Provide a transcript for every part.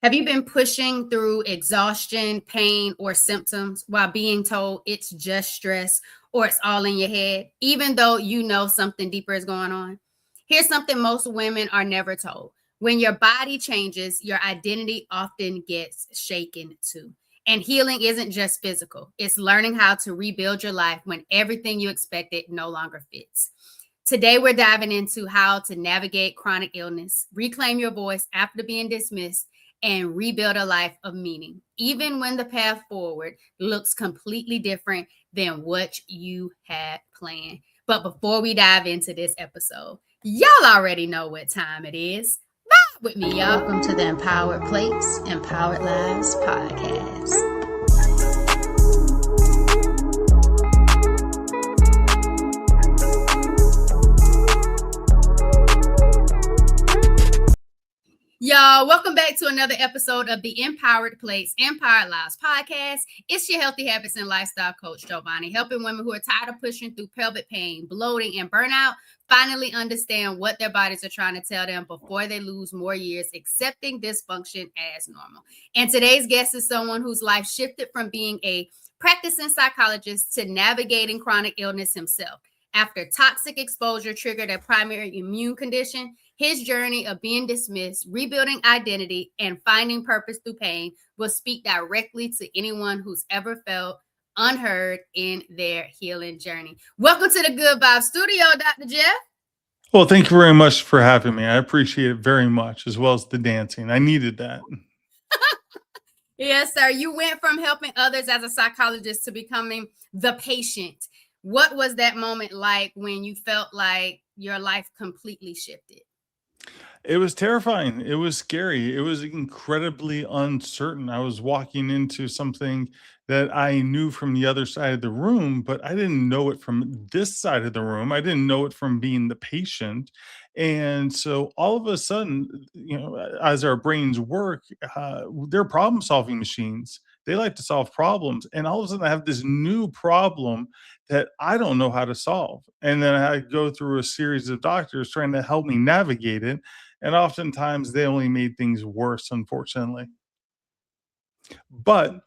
Have you been pushing through exhaustion, pain, or symptoms while being told it's just stress or it's all in your head, even though you know something deeper is going on? Here's something most women are never told. When your body changes, your identity often gets shaken too. And healing isn't just physical, it's learning how to rebuild your life when everything you expected no longer fits. Today, we're diving into how to navigate chronic illness, reclaim your voice after being dismissed, and rebuild a life of meaning, even when the path forward looks completely different than what you had planned. But before we dive into this episode, y'all already know what time it is. Vibe with me, y'all. Welcome to the Empowered Plates, Empowered Lives podcast. Y'all, welcome back to another episode of the Empowered Plates, Empowered Lives podcast. It's your healthy habits and lifestyle coach, Jovonnie, helping women who are tired of pushing through pelvic pain, bloating, and burnout finally understand what their bodies are trying to tell them before they lose more years accepting dysfunction as normal. And today's guest is someone whose life shifted from being a practicing psychologist to navigating chronic illness himself. After toxic exposure triggered a primary immune condition, his journey of being dismissed, rebuilding identity, and finding purpose through pain will speak directly to anyone who's ever felt unheard in their healing journey. Welcome to the Good Vibe Studio, Dr. Jeff. Well, thank you very much for having me. I appreciate it very much, as well as the dancing. I needed that. Yes, sir. You went from helping others as a psychologist to becoming the patient. What was that moment like when you felt like your life completely shifted? It was terrifying. It was scary. It was incredibly uncertain. I was walking into something that I knew from the other side of the room, but I didn't know it from this side of the room. I didn't know it from being the patient. And so all of a sudden, as our brains work, they're problem solving machines. They like to solve problems. And all of a sudden, I have this new problem that I don't know how to solve. And then I go through a series of doctors trying to help me navigate it. And oftentimes they only made things worse, unfortunately. But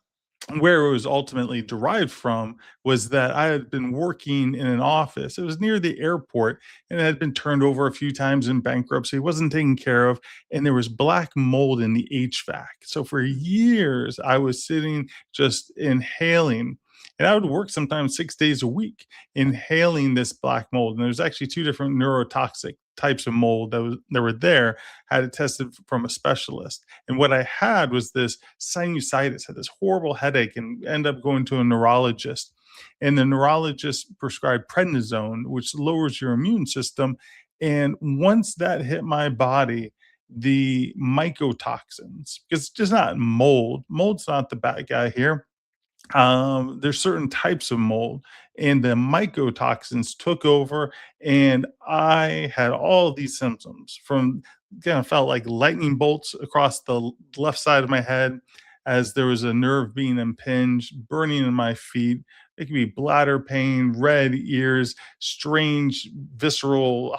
where it was ultimately derived from was that I had been working in an office. It was near the airport and it had been turned over a few times in bankruptcy. It wasn't taken care of. And there was black mold in the HVAC. So for years, I was sitting just inhaling. And I would work sometimes 6 days a week inhaling this black mold. And there's actually two different neurotoxic types of mold that were there. I had it tested from a specialist. And what I had was this sinusitis, had this horrible headache, and ended up going to a neurologist. And the neurologist prescribed prednisone, which lowers your immune system. And once that hit my body, the mycotoxins, because it's just not mold. Mold's not the bad guy here. There's certain types of mold, and the mycotoxins took over, and I had all these symptoms from kind of felt like lightning bolts across the left side of my head as there was a nerve being impinged, burning in my feet. It could be bladder pain, red ears, strange visceral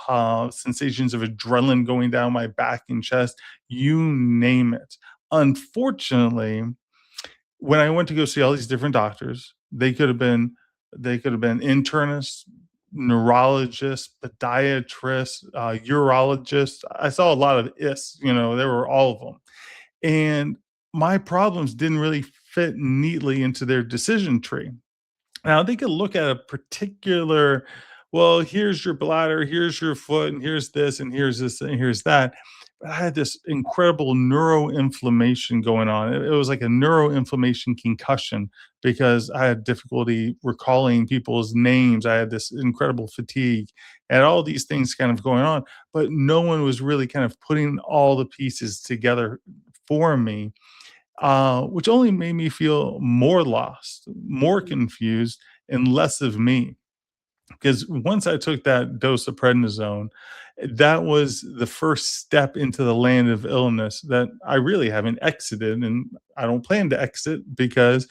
sensations of adrenaline going down my back and chest, you name it. Unfortunately, when I went to go see all these different doctors, they could have been internists, neurologists, podiatrists, urologists. I saw a lot of ists, there were all of them. And my problems didn't really fit neatly into their decision tree. Now they could look at a particular, well, here's your bladder, here's your foot, and here's this, and here's this, and here's that. But I had this incredible neuroinflammation going on. It was like a neuroinflammation concussion because I had difficulty recalling people's names. I had this incredible fatigue and all these things kind of going on, but no one was really kind of putting all the pieces together for me, which only made me feel more lost, more confused, and less of me. Because once I took that dose of prednisone, that was the first step into the land of illness that I really haven't exited, and I don't plan to exit because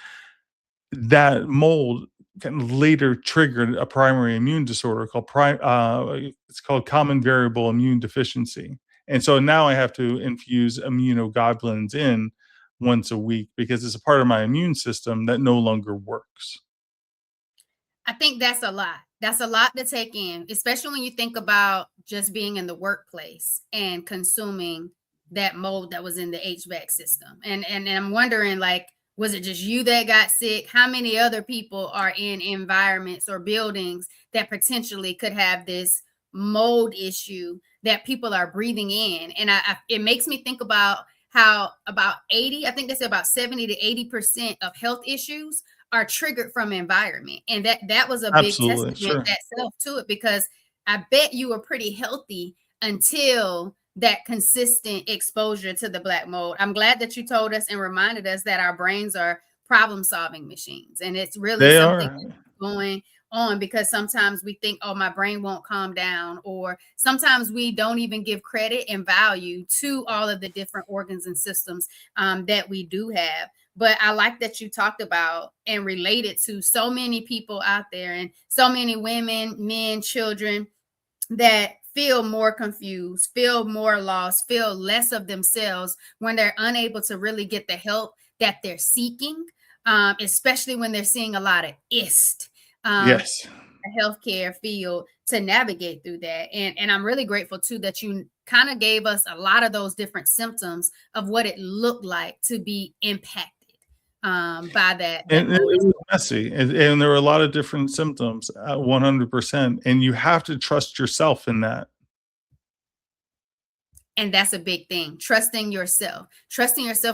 that mold kind of later triggered a primary immune disorder called it's called common variable immune deficiency. And so now I have to infuse immunoglobulins in once a week because it's a part of my immune system that no longer works. I think that's a lot. That's a lot to take in, especially when you think about just being in the workplace and consuming that mold that was in the HVAC system. And I'm wondering, like, was it just you that got sick? How many other people are in environments or buildings that potentially could have this mold issue that people are breathing in? And it makes me think about how about 80, I think they said about 70 to 80% of health issues are triggered from environment. And that was a big Absolutely, testament sure. that self to it, because I bet you were pretty healthy until that consistent exposure to the black mold. I'm glad that you told us and reminded us that our brains are problem solving machines, and it's really They something are. going on, because sometimes we think, oh, my brain won't calm down, or sometimes we don't even give credit and value to all of the different organs and systems that we do have. But I like that you talked about and related to so many people out there, and so many women, men, children that feel more confused, feel more lost, feel less of themselves when they're unable to really get the help that they're seeking, especially when they're seeing a lot of ist. Yes. The healthcare field to navigate through that. And I'm really grateful too that you kind of gave us a lot of those different symptoms of what it looked like to be impacted by that And it mold. was messy, and there were a lot of different symptoms, 100%, and you have to trust yourself in that. And that's a big thing. Trusting yourself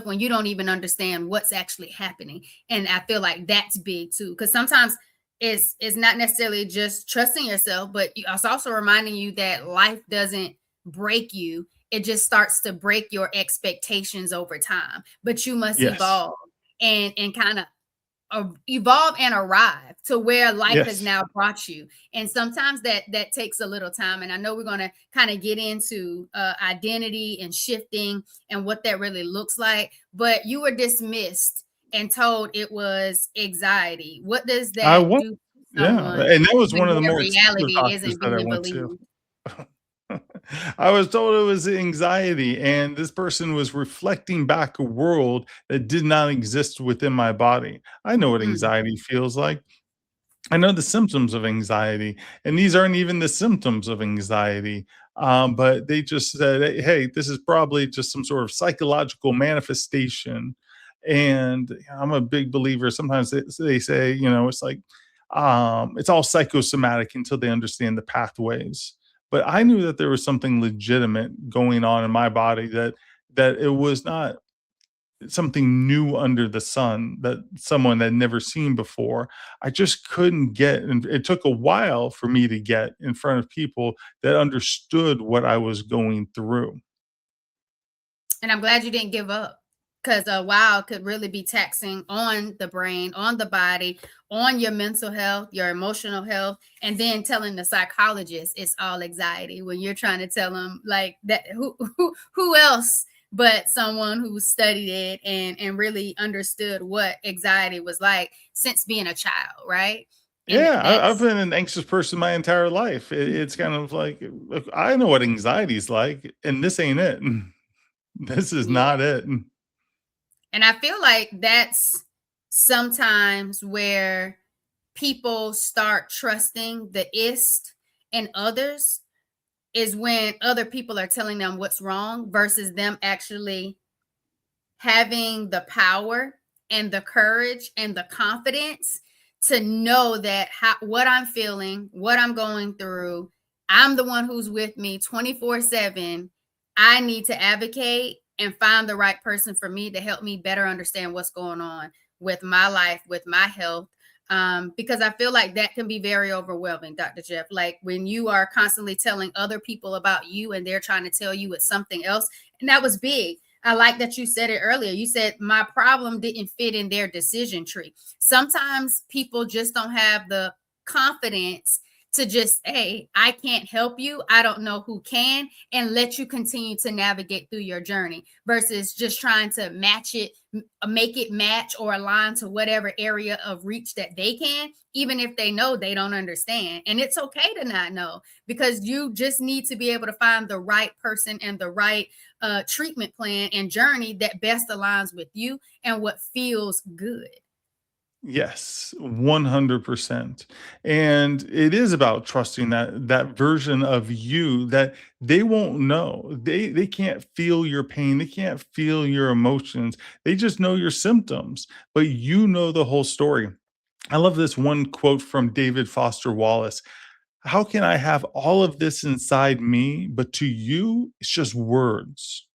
when you don't even understand what's actually happening. And I feel like that's big too, because sometimes it's not necessarily just trusting yourself, but it's also reminding you that life doesn't break you. It just starts to break your expectations over time. But you must Yes. evolve and kind of evolve and arrive to where life has Yes. now brought you. And sometimes that takes a little time, and I know we're going to kind of get into identity and shifting and what that really looks like, but you were dismissed and told it was anxiety. What does I that was do to Yeah, someone and that was when one of the their more expensive reality doctors isn't that I being went to. believed? I was told it was anxiety, and this person was reflecting back a world that did not exist within my body. I know what Mm. anxiety feels like. I know the symptoms of anxiety, and these aren't even the symptoms of anxiety. But they just said, "Hey, this is probably just some sort of psychological manifestation." And I'm a big believer. Sometimes they say, it's like it's all psychosomatic until they understand the pathways. But I knew that there was something legitimate going on in my body, that it was not something new under the sun that someone had never seen before. I just couldn't get, and it took a while for me to get in front of people that understood what I was going through. And I'm glad you didn't give up, because a while could really be taxing on the brain, on the body, on your mental health, your emotional health, and then telling the psychologist it's all anxiety when you're trying to tell them like that. Who else but someone who studied it and really understood what anxiety was like since being a child, right? And Yeah, I've that's been an anxious person my entire life. It's kind of like, look, I know what anxiety is like, and this ain't it. This is yeah. not it. And I feel like that's sometimes where people start trusting the ist and others, is when other people are telling them what's wrong versus them actually having the power and the courage and the confidence to know that what I'm feeling, what I'm going through, I'm the one who's with me 24/7. I need to advocate and find the right person for me to help me better understand what's going on with my life, with my health. Because I feel like that can be very overwhelming, Dr. Jeff. Like when you are constantly telling other people about you and they're trying to tell you it's something else. And that was big. I like that you said it earlier. You said my problem didn't fit in their decision tree. Sometimes people just don't have the confidence to just, hey, I can't help you. I don't know who can, and let you continue to navigate through your journey versus just trying to match it, make it match or align to whatever area of reach that they can, even if they know they don't understand. And it's okay to not know, because you just need to be able to find the right person and the right treatment plan and journey that best aligns with you and what feels good. Yes, 100%. And it is about trusting that version of you that they won't know. They can't feel your pain, they can't feel your emotions. They just know your symptoms, but you know the whole story. I love this one quote from David Foster Wallace. How can I have all of this inside me, but to you, it's just words?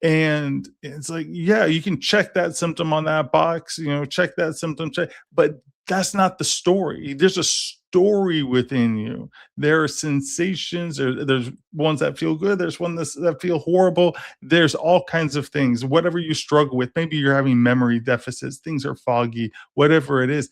And it's like, yeah, you can check that symptom on that box, check that symptom, check, but that's not the story. There's a story within you. There are sensations, there's ones that feel good, there's ones that feel horrible. There's all kinds of things. Whatever you struggle with, maybe you're having memory deficits, things are foggy, whatever it is,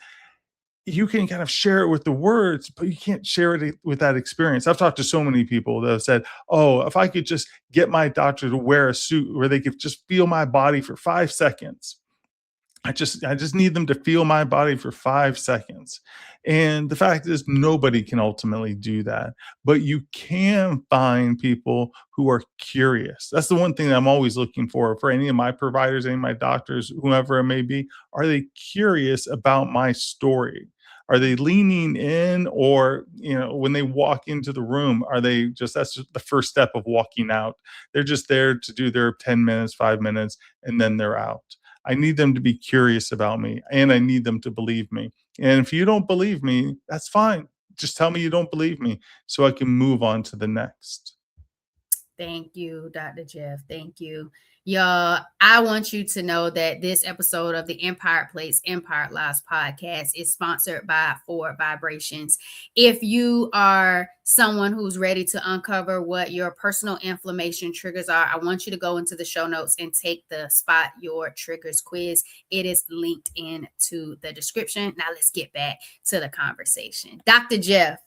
you can kind of share it with the words, but you can't share it with that experience. I've talked to so many people that have said, "Oh, if I could just get my doctor to wear a suit where they could just feel my body for 5 seconds, I just need them to feel my body for 5 seconds." And the fact is nobody can ultimately do that, but you can find people who are curious. That's the one thing that I'm always looking for any of my providers, any of my doctors, whoever it may be. Are they curious about my story? Are they leaning in, or, when they walk into the room, are they just that's just the first step of walking out. They're just there to do their 10 minutes, 5 minutes, and then they're out. I need them to be curious about me, and I need them to believe me. And if you don't believe me, that's fine. Just tell me you don't believe me so I can move on to the next. Thank you, Dr. Jeff. Thank you. Y'all, I want you to know that this episode of the Empire Plates, Empire Lives podcast is sponsored by Forward Vibrations. If you are someone who's ready to uncover what your personal inflammation triggers are, I want you to go into the show notes and take the Spot Your Triggers quiz. It is linked into the description. Now let's get back to the conversation. Dr. Jeff,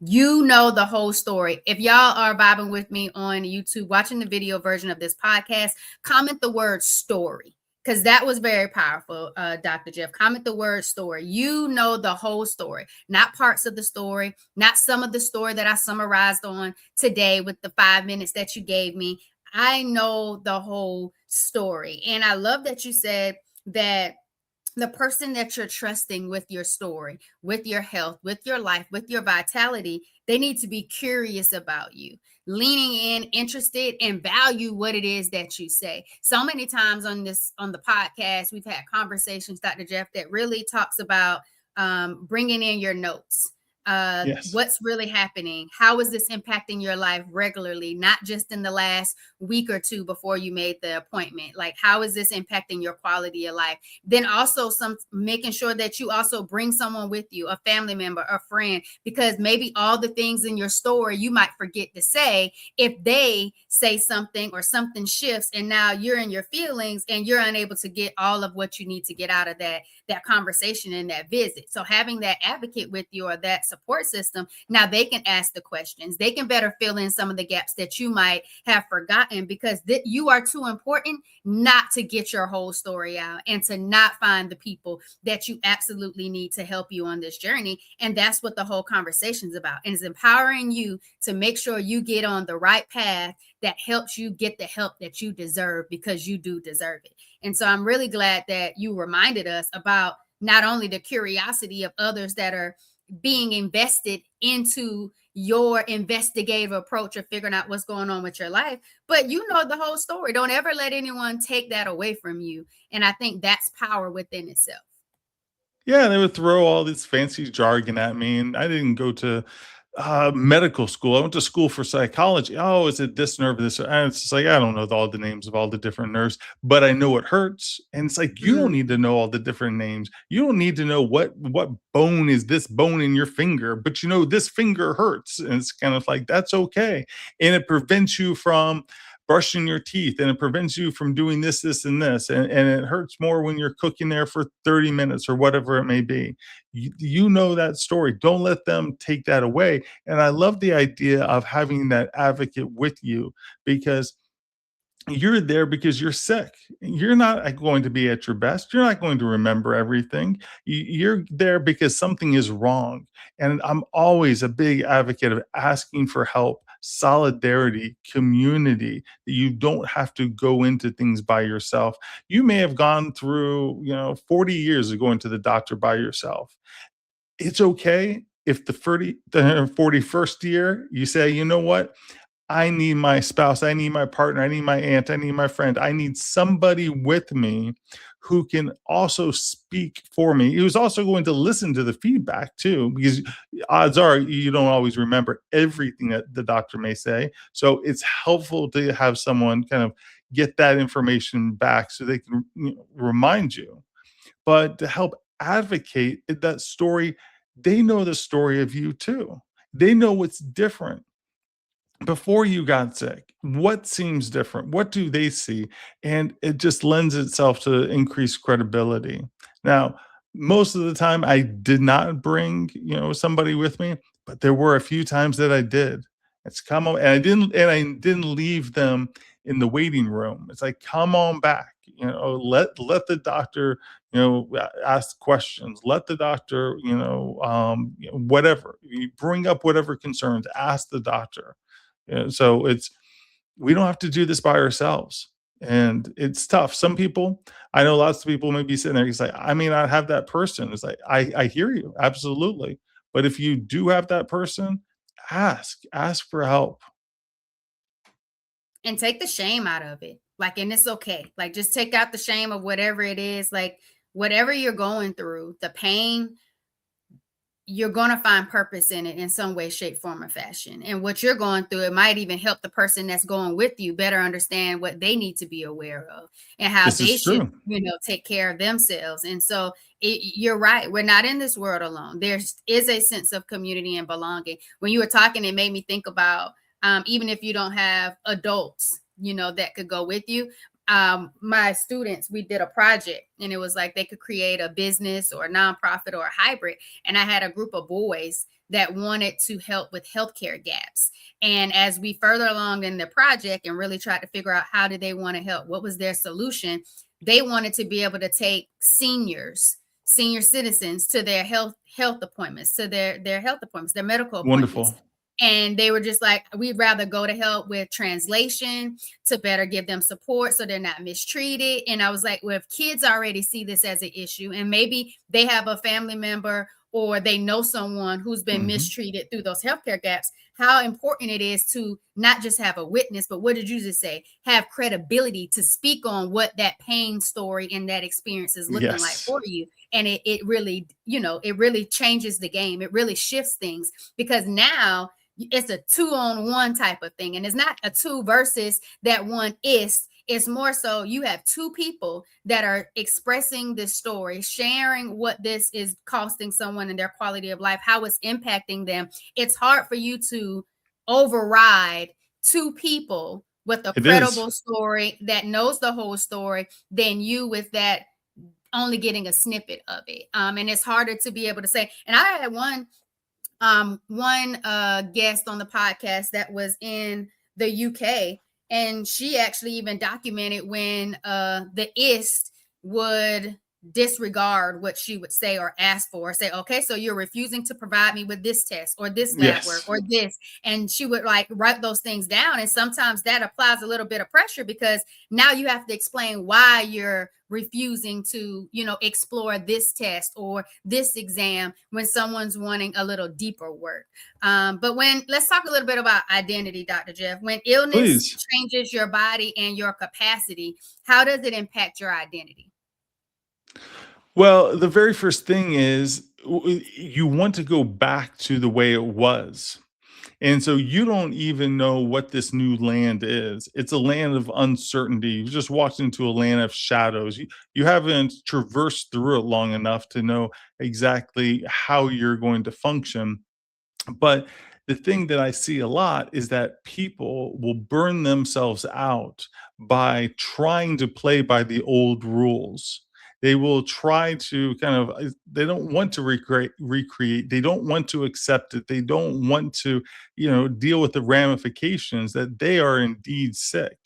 you know the whole story. If y'all are vibing with me on YouTube, watching the video version of this podcast, comment the word story, because that was very powerful, Dr. Jeff. Comment the word story. You know the whole story, not parts of the story, not some of the story that I summarized on today with the 5 minutes that you gave me. I know the whole story. And I love that you said that the person that you're trusting with your story, with your health, with your life, with your vitality, they need to be curious about you, leaning in, interested, and value what it is that you say. So many times on the podcast, we've had conversations, Dr. Jeff, that really talks about bringing in your notes. Yes. What's really happening? How is this impacting your life regularly, not just in the last week or two before you made the appointment? Like, how is this impacting your quality of life? Then also making sure that you also bring someone with you, a family member, a friend, because maybe all the things in your story you might forget to say. If they say something or something shifts and now you're in your feelings and you're unable to get all of what you need to get out of that conversation and that visit. So having that advocate with you or that support system, now they can ask the questions. They can better fill in some of the gaps that you might have forgotten, because you are too important not to get your whole story out and to not find the people that you absolutely need to help you on this journey. And that's what the whole conversation is about. And it's empowering you to make sure you get on the right path that helps you get the help that you deserve, because you do deserve it. And so I'm really glad that you reminded us about not only the curiosity of others that are being invested into your investigative approach of figuring out what's going on with your life, but you know the whole story. Don't ever let anyone take that away from you. And I think that's power within itself. Yeah, they would throw all this fancy jargon at me, and I didn't go to medical school. I went to school for psychology. Oh, is it this nerve, this? And it's just like, I don't know all the names of all the different nerves, but I know it hurts. And it's like, you don't need to know all the different names. You don't need to know what bone is this bone in your finger, but this finger hurts. And it's kind of like, that's okay. And it prevents you from brushing your teeth, and it prevents you from doing this, this, and this, and it hurts more when you're cooking there for 30 minutes or whatever it may be. You know that story. Don't let them take that away. And I love the idea of having that advocate with you, because you're there because you're sick. You're not going to be at your best. You're not going to remember everything. You're there because something is wrong. And I'm always a big advocate of asking for help, solidarity, community, that you don't have to go into things by yourself. You may have gone through, 40 years of going to the doctor by yourself. It's okay if the 41st year you say, you know what? I need my spouse, I need my partner, I need my aunt, I need my friend, I need somebody with me who can also speak for me, who's also going to listen to the feedback too, because odds are you don't always remember everything that the doctor may say. So it's helpful to have someone kind of get that information back so they can remind you. But to help advocate that story, they know the story of you too. They know what's different before you got sick. What seems different? What do they see? And it just lends itself to increased credibility. Now, most of the time I did not bring, somebody with me, but there were a few times that I did. It's come on, and I didn't leave them in the waiting room. It's like, come on back. Let the doctor, ask questions. Let the doctor, whatever. You bring up whatever concerns, ask the doctor. So we don't have to do this by ourselves. And it's tough. Some people, I know lots of people may be sitting there, it's like, I may not have that person. It's like, I hear you, absolutely. But if you do have that person, ask for help. And take the shame out of it. Like, and it's okay. Like, just take out the shame of whatever it is, like whatever you're going through, the pain, you're going to find purpose in it in some way, shape, form, or fashion. And what you're going through, it might even help the person that's going with you better understand what they need to be aware of and how This they is should, true. take care of themselves. And so you're right. We're not in this world alone. There is a sense of community and belonging. When you were talking, it made me think about even if you don't have adults, that could go with you. My students, we did a project and it was like they could create a business or a nonprofit or a hybrid. And I had a group of boys that wanted to help with healthcare gaps. And as we further along in the project and really tried to figure out how did they want to help, what was their solution, they wanted to be able to take senior citizens to their health appointments, to their health appointments, their medical appointments. Wonderful. And they were just like, we'd rather go to help with translation to better give them support so they're not mistreated. And I was like, well, if kids already see this as an issue and maybe they have a family member or they know someone who's been Mhm. mistreated through those healthcare gaps, how important it is to not just have a witness, but what did you just say? Have credibility to speak on what that pain story and that experience is looking like Yes, for you. And it really, it really changes the game. It really shifts things because now it's a 2-on-1 type of thing. And it's not a two versus that one is. It's more so you have two people that are expressing this story, sharing what this is costing someone and their quality of life, how it's impacting them. It's hard for you to override two people with a it is. credible story that knows the whole story than you with that only getting a snippet of it. And it's harder to be able to say. And I had one guest on the podcast that was in the UK, and she actually even documented when the IST would disregard what she would say or ask for, say, okay, so you're refusing to provide me with this test or this lab work Yes. or this. And she would like write those things down. And sometimes that applies a little bit of pressure because now you have to explain why you're refusing to, explore this test or this exam when someone's wanting a little deeper work. But let's talk a little bit about identity, Dr. Jeff. When illness Please. changes your body and your capacity, how does it impact your identity? Well, the very first thing is you want to go back to the way it was. And so you don't even know what this new land is. It's a land of uncertainty. You just walked into a land of shadows. You haven't traversed through it long enough to know exactly how you're going to function. But the thing that I see a lot is that people will burn themselves out by trying to play by the old rules. They will try to kind of, they don't want to recreate, they don't want to accept it, they don't want to, deal with the ramifications that they are indeed sick.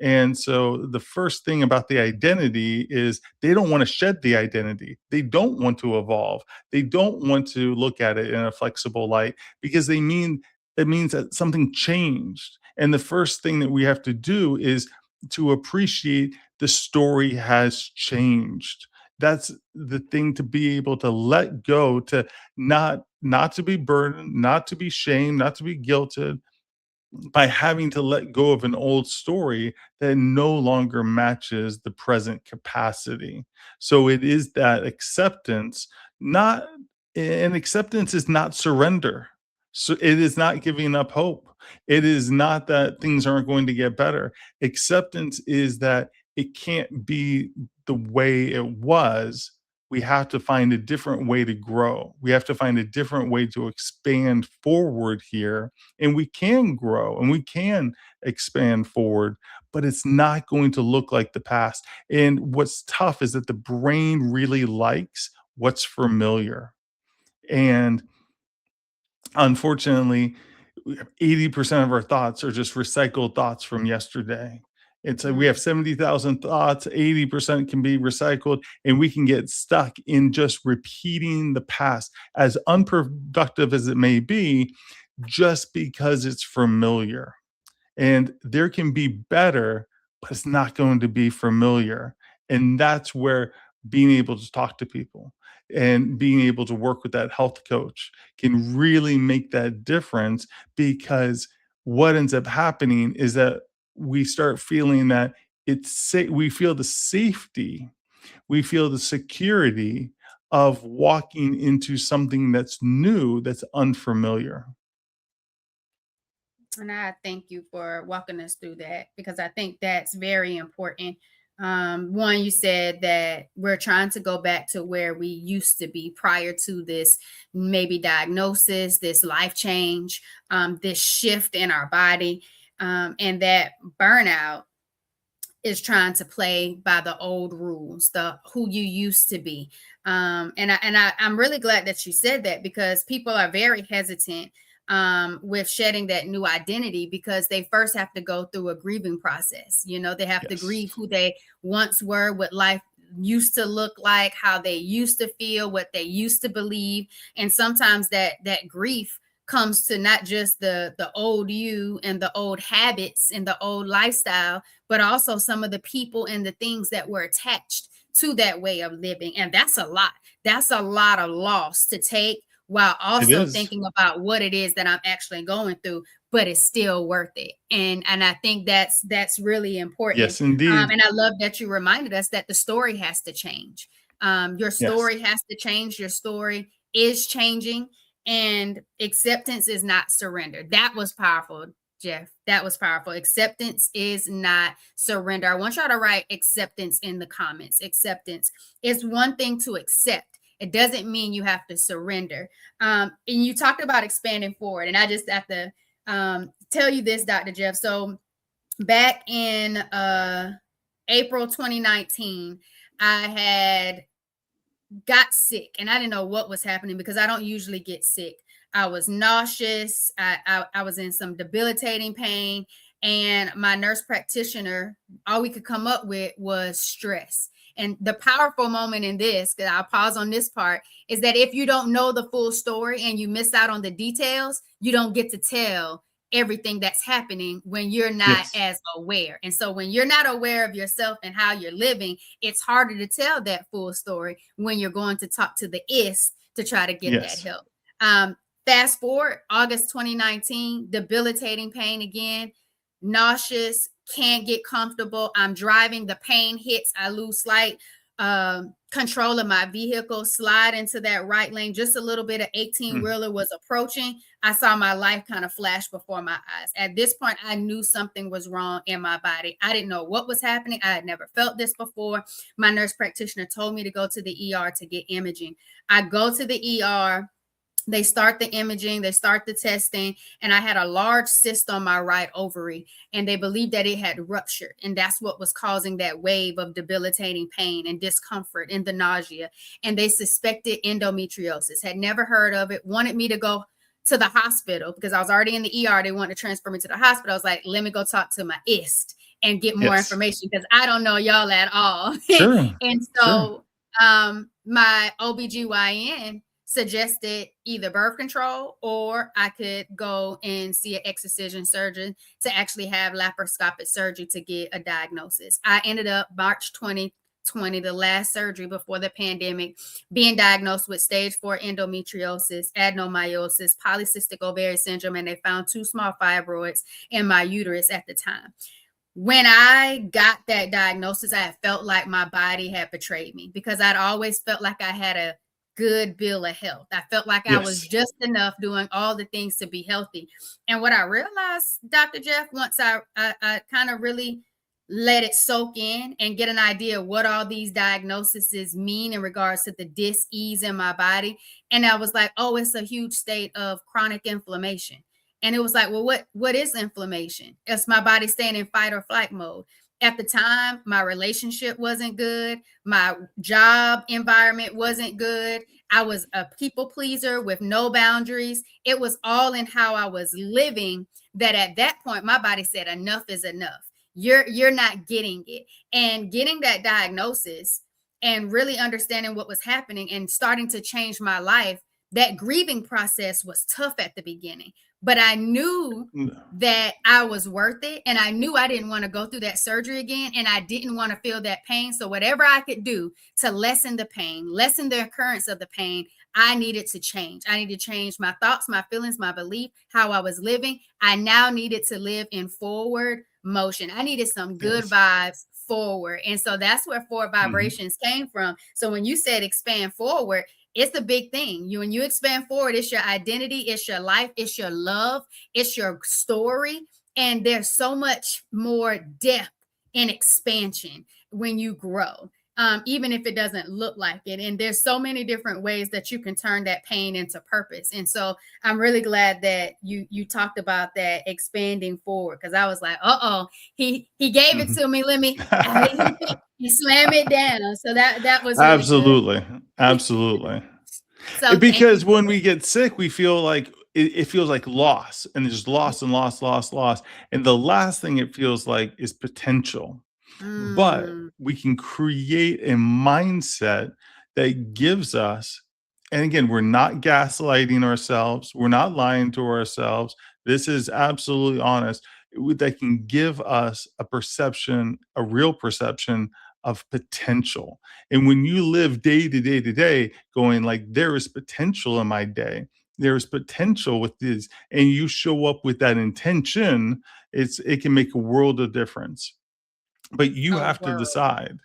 And so the first thing about the identity is they don't want to shed the identity. They don't want to evolve. They don't want to look at it in a flexible light because it means that something changed. And the first thing that we have to do is to appreciate the story has changed. That's the thing, to be able to let go, to not to be burdened, not to be shamed, not to be guilted, by having to let go of an old story that no longer matches the present capacity. So it is that acceptance, not and acceptance is not surrender. So it is not giving up hope. It is not that things aren't going to get better. Acceptance is that it can't be the way it was. We have to find a different way to grow. We have to find a different way to expand forward here, and we can grow and we can expand forward, but it's not going to look like the past. And what's tough is that the brain really likes what's familiar. And unfortunately, 80% of our thoughts are just recycled thoughts from yesterday. It's like we have 70,000 thoughts, 80% can be recycled, and we can get stuck in just repeating the past, as unproductive as it may be, just because it's familiar. And there can be better, but it's not going to be familiar. And that's where being able to talk to people and being able to work with that health coach can really make that difference, because what ends up happening is that we start feeling that we feel the safety, we feel the security of walking into something that's new, that's unfamiliar. And I thank you for walking us through that, because I think that's very important. One, you said that we're trying to go back to where we used to be prior to this maybe diagnosis, this life change, this shift in our body, and that burnout is trying to play by the old rules, the who you used to be. I'm really glad that you said that, because people are very hesitant with shedding that new identity, because they first have to go through a grieving process. They have to Yes. grieve who they once were, what life used to look like, how they used to feel, what they used to believe. And sometimes that grief comes to not just the old you and the old habits and the old lifestyle, but also some of the people and the things that were attached to that way of living. And that's a lot. That's a lot of loss to take, while It also is. thinking about what it is that I'm actually going through, but it's still worth it. And I think that's really important. Yes, indeed. And I love that you reminded us that the story has to change. Your Yes. story has to change. Your story is changing, and acceptance is not surrender. That was powerful, Jeff. That was powerful. Acceptance is not surrender. I want y'all to write acceptance in the comments. Acceptance is one thing to accept. It doesn't mean you have to surrender. And you talked about expanding forward, and I just have to tell you this, Dr. Jeff. So back in April 2019, I had got sick, and I didn't know what was happening, because I don't usually get sick. I was nauseous. I was in some debilitating pain, and my nurse practitioner, all we could come up with was stress. And the powerful moment in this, because I'll pause on this part, is that if you don't know the full story and you miss out on the details, you don't get to tell everything that's happening when you're not Yes. as aware. And so when you're not aware of yourself and how you're living, it's harder to tell that full story when you're going to talk to the IS to try to get that Yes. help. Fast forward, August 2019, debilitating pain again, nauseous, can't get comfortable. I'm driving, the pain hits, I lose slight control of my vehicle, slide into that right lane just a little bit. Of 18 Mm. wheeler was approaching. I saw my life kind of flash before my eyes. At this point, I knew something was wrong in my body. I didn't know what was happening. I had never felt this before. My nurse practitioner told me to go to the ER to get imaging. I go to the ER. They start the imaging, they start the testing, and I had a large cyst on my right ovary, and they believed that it had ruptured, and that's what was causing that wave of debilitating pain and discomfort and the nausea. And they suspected endometriosis, had never heard of it, wanted me to go to the hospital because I was already in the ER. They wanted to transfer me to the hospital. I was like, let me go talk to my IST and get more Yes. information because I don't know y'all at all. Sure. And Sure. so my OBGYN suggested either birth control or I could go and see an excision surgeon to actually have laparoscopic surgery to get a diagnosis. I ended up March 2020, the last surgery before the pandemic, being diagnosed with stage 4 endometriosis, adenomyosis, polycystic ovarian syndrome, and they found 2 small fibroids in my uterus at the time. When I got that diagnosis, I felt like my body had betrayed me because I'd always felt like I had a good bill of health. I felt like I was Yes. just enough doing all the things to be healthy. And what I realized, Dr. Jeff, once I kind of really let it soak in and get an idea of what all these diagnoses mean in regards to the dis-ease in my body. And I was like, oh, it's a huge state of chronic inflammation. And it was like, well, what is inflammation? It's my body staying in fight or flight mode. At the time, my relationship wasn't good. My job environment wasn't good. I was a people pleaser with no boundaries. It was all in how I was living that at that point, my body said, enough is enough. You're not getting it. And getting that diagnosis and really understanding what was happening and starting to change my life, that grieving process was tough at the beginning, but I knew that I was worth it. And I knew I didn't want to go through that surgery again. And I didn't want to feel that pain. So whatever I could do to lessen the pain, lessen the occurrence of the pain, I needed to change. I needed to change my thoughts, my feelings, my belief, how I was living. I now needed to live in forward motion. I needed some good Yes. vibes forward. And so that's where forward Mhm. vibrations came from. So when you said expand forward, it's a big thing. When you expand forward, it's your identity, it's your life, it's your love, it's your story. And there's so much more depth and expansion when you grow. Even if it doesn't look like it. And there's so many different ways that you can turn that pain into purpose. And so I'm really glad that you talked about that expanding forward because I was like, he gave it Mhm. to me. Let me you slam it down. So that was really good. Absolutely. Absolutely. So thank you Because for when we that. get sick, we feel like it feels like loss, and it's just loss and loss, loss, loss. And the last thing it feels like is potential. But Mm. we can create a mindset that gives us, and again, we're not gaslighting ourselves, we're not lying to ourselves. This is absolutely honest. That can give us a perception, a real perception of potential. And when you live day to day to day, going like, there is potential in my day, there is potential with this, and you show up with that intention, it can make a world of difference. But you A have to world. decide,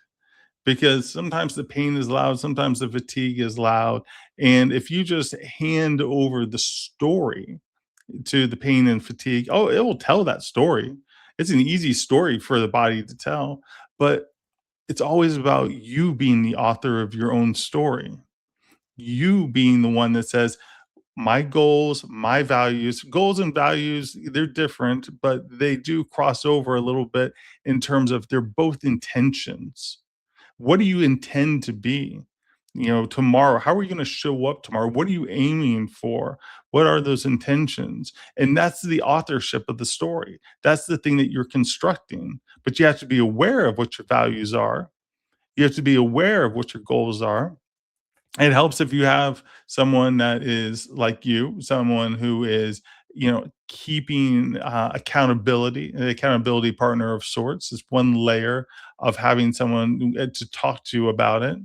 because sometimes the pain is loud, sometimes the fatigue is loud. And if you just hand over the story to the pain and fatigue, oh, it will tell that story. It's an easy story for the body to tell, but it's always about you being the author of your own story. You being the one that says, my goals, my values, goals and values, they're different, but they do cross over a little bit in terms of they're both intentions. What do you intend to be? Tomorrow, how are you going to show up tomorrow? What are you aiming for? What are those intentions? And that's the authorship of the story. That's the thing that you're constructing. But you have to be aware of what your values are. You have to be aware of what your goals are. It helps if you have someone that is like you, someone who is, keeping accountability, an accountability partner of sorts is one layer of having someone to talk to about it.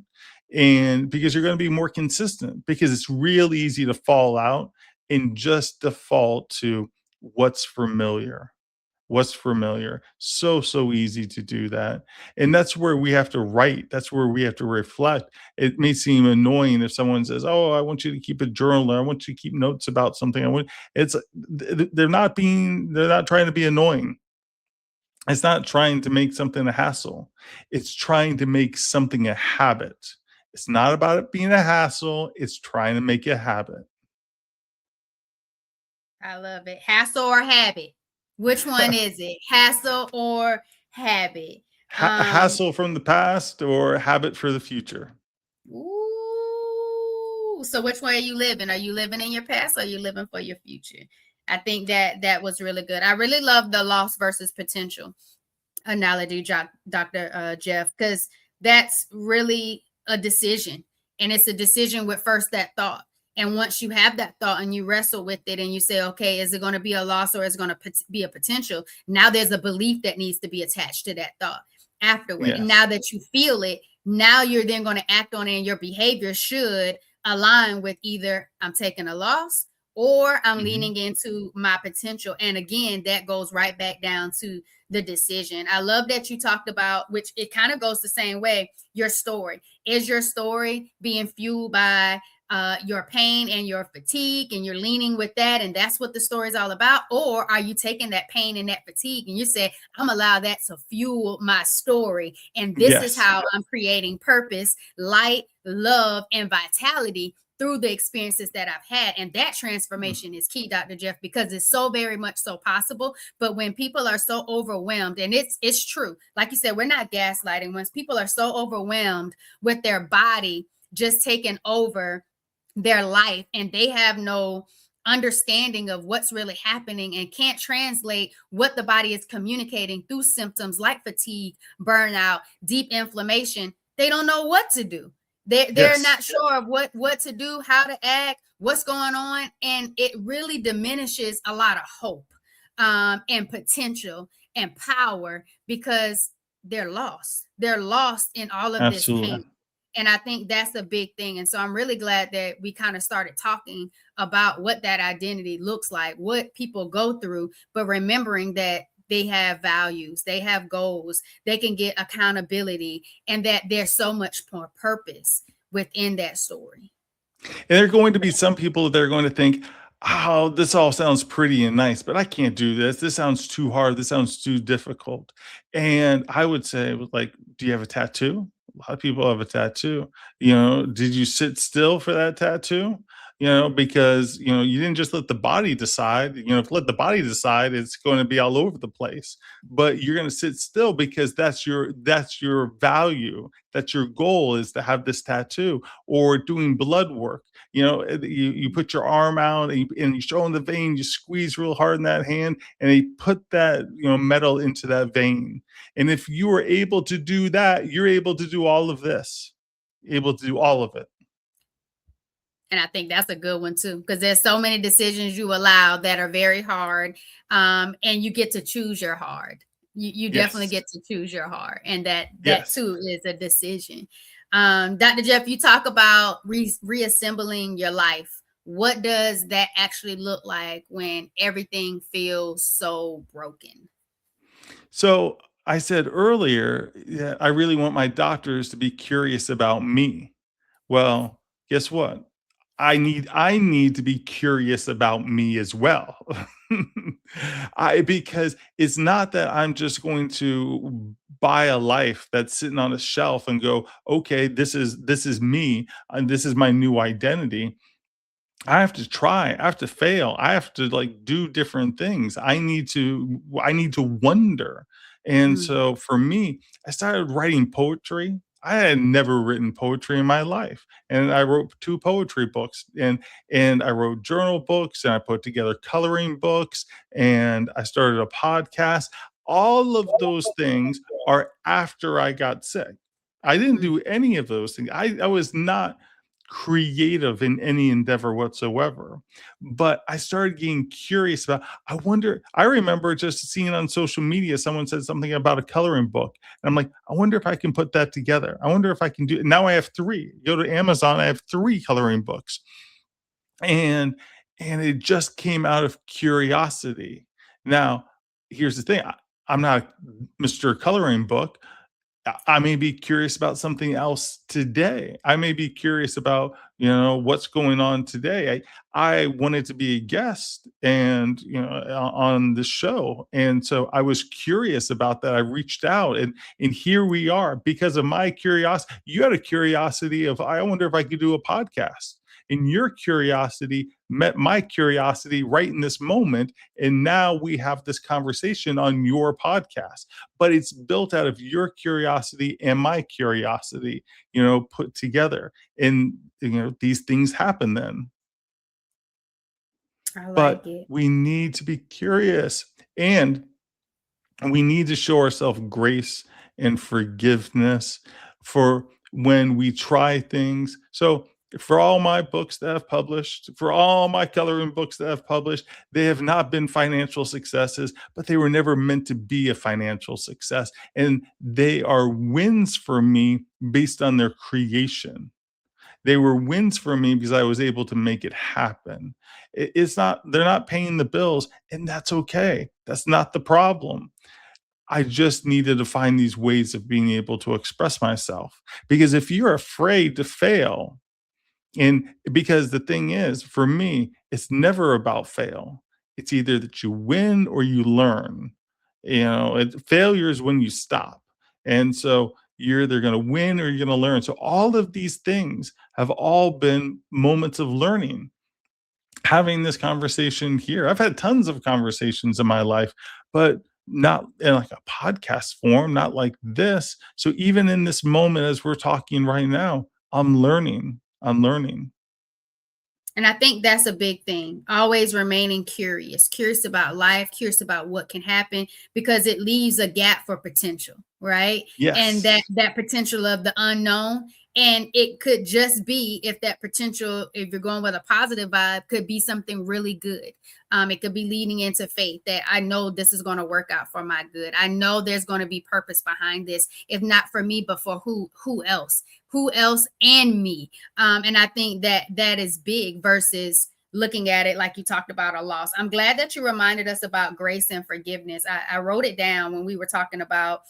And because you're going to be more consistent, because it's real easy to fall out and just default to what's familiar. What's familiar. So, so easy to do that. And that's where we have to write. That's where we have to reflect. It may seem annoying if someone says, "Oh, I want you to keep a journal, or I want you to keep notes about something." They're not trying to be annoying. It's not trying to make something a hassle. It's trying to make something a habit. It's not about it being a hassle. It's trying to make a habit. I love it. Hassle or habit? Which one is it? Hassle or habit? Um, Hassle from the past or habit for the future? Ooh. So which way are you living? Are you living in your past or are you living for your future? I think that was really good. I really love the loss versus potential analogy, Dr. Jeff, because that's really a decision. And it's a decision with first that thought. And once you have that thought and you wrestle with it and you say, okay, is it going to be a loss or is it going to be a potential? Now there's a belief that needs to be attached to that thought afterward. And Yes. now that you feel it, now you're then going to act on it and your behavior should align with either I'm taking a loss or I'm Mhm. leaning into my potential. And again, that goes right back down to the decision. I love that you talked about, which it kind of goes the same way, your story. Is your story being fueled by your pain and your fatigue and you're leaning with that and that's what the story is all about? Or are you taking that pain and that fatigue and you say, I'm allow that to fuel my story and this is Yes. how I'm creating purpose, light, love, and vitality through the experiences that I've had. And that transformation is key, Dr. Jeff, because it's so very much so possible. But when people are so overwhelmed, and it's true, like you said, we're not gaslighting. Once people are so overwhelmed with their body just taking over their life and they have no understanding of what's really happening and can't translate what the body is communicating through symptoms like fatigue, burnout, deep inflammation, they don't know what to do. They're Yes. not sure of what to do, how to act, what's going on, and it really diminishes a lot of hope and potential and power because they're lost. They're lost in all of this Absolutely. pain. And I think that's a big thing. And so I'm really glad that we kind of started talking about what that identity looks like, what people go through, but remembering that they have values, they have goals, they can get accountability, and that there's so much more purpose within that story. And there are going to be some people that are going to think, oh, this all sounds pretty and nice, but I can't do this. This sounds too hard. This sounds too difficult. And I would say, like, do you have a tattoo? A lot of people have a tattoo. Did you sit still for that tattoo? Because you didn't just let the body decide. If you let the body decide, it's going to be all over the place. But you're going to sit still because that's your value. That's your goal, is to have this tattoo. Or doing blood work, you put your arm out and you show in the vein, you squeeze real hard in that hand, and they put that metal into that vein. And if you are able to do that, you're able to do all of this, able to do all of it. And I think that's a good one too, because there's so many decisions you allow that are very hard, and you get to choose your hard. You definitely Yes. get to choose your hard, and that Yes. too is a decision. Dr. Jeff, you talk about reassembling your life. What does that actually look like when everything feels so broken? So I said earlier, yeah, I really want my doctors to be curious about me. Well, guess what? I need to be curious about me as well. I Because it's not that I'm just going to buy a life that's sitting on a shelf and go, okay, this is me and this is my new identity. I have to try, I have to fail, I have to, like, do different things. I need to wonder. And Mm, so for me, I started writing poetry. I had never written poetry in my life, and I wrote 2 poetry books, and I wrote journal books, and I put together coloring books, and I started a podcast. All of those things are after I got sick. I didn't mm. do any of those things. I was not creative in any endeavor whatsoever. But I started getting curious about, I remember just seeing on social media, someone said something about a coloring book. And I'm like, I wonder if I can put that together. I wonder if I can do it. Now I have three. Go to Amazon, I have three coloring books. And and it just came out of curiosity. Now, here's the thing. I'm not Mr. Coloring Book. I may be curious about something else today. I may be curious about, what's going on today. I wanted to be a guest and, on the show. And so I was curious about that. I reached out, and here we are because of my curiosity. You had a curiosity of, I wonder if I could do a podcast. and your curiosity met my curiosity right in this moment, and now we have this conversation on your podcast, but it's built out of your curiosity and my curiosity, put together, and these things happen then. I But like it. we need to be curious, and we need to show ourselves grace and forgiveness for when we try things. So, for all my books that I've published, for all my coloring books that I've published, they have not been financial successes, but they were never meant to be a financial success. And they are wins for me based on their creation. They were wins for me because I was able to make it happen. It's not, they're not paying the bills, and that's okay. That's not the problem. I just needed to find these ways of being able to express myself. Because if you're afraid to fail, and because the thing is, for me, it's never about fail. It's either that you win or you learn. Failure is when you stop. And so you're either going to win or you're going to learn. So all of these things have all been moments of learning. Having this conversation here, I've had tons of conversations in my life, but not in like a podcast form, not like this. So even in this moment, as we're talking right now, I'm learning. I'm learning. And I think that's a big thing. Always remaining curious about life, curious about what can happen, because it leaves a gap for potential, right? And Yes. that potential of the unknown. And it could just be, if that potential, if you're going with a positive vibe, could be something really good. It could be leading into faith, that I know this is going to work out for my good. I know there's going to be purpose behind this, if not for me, but for who else? Who else and me? And I think that is big versus looking at it like you talked about a loss. I'm glad that you reminded us about grace and forgiveness. I wrote it down when we were talking about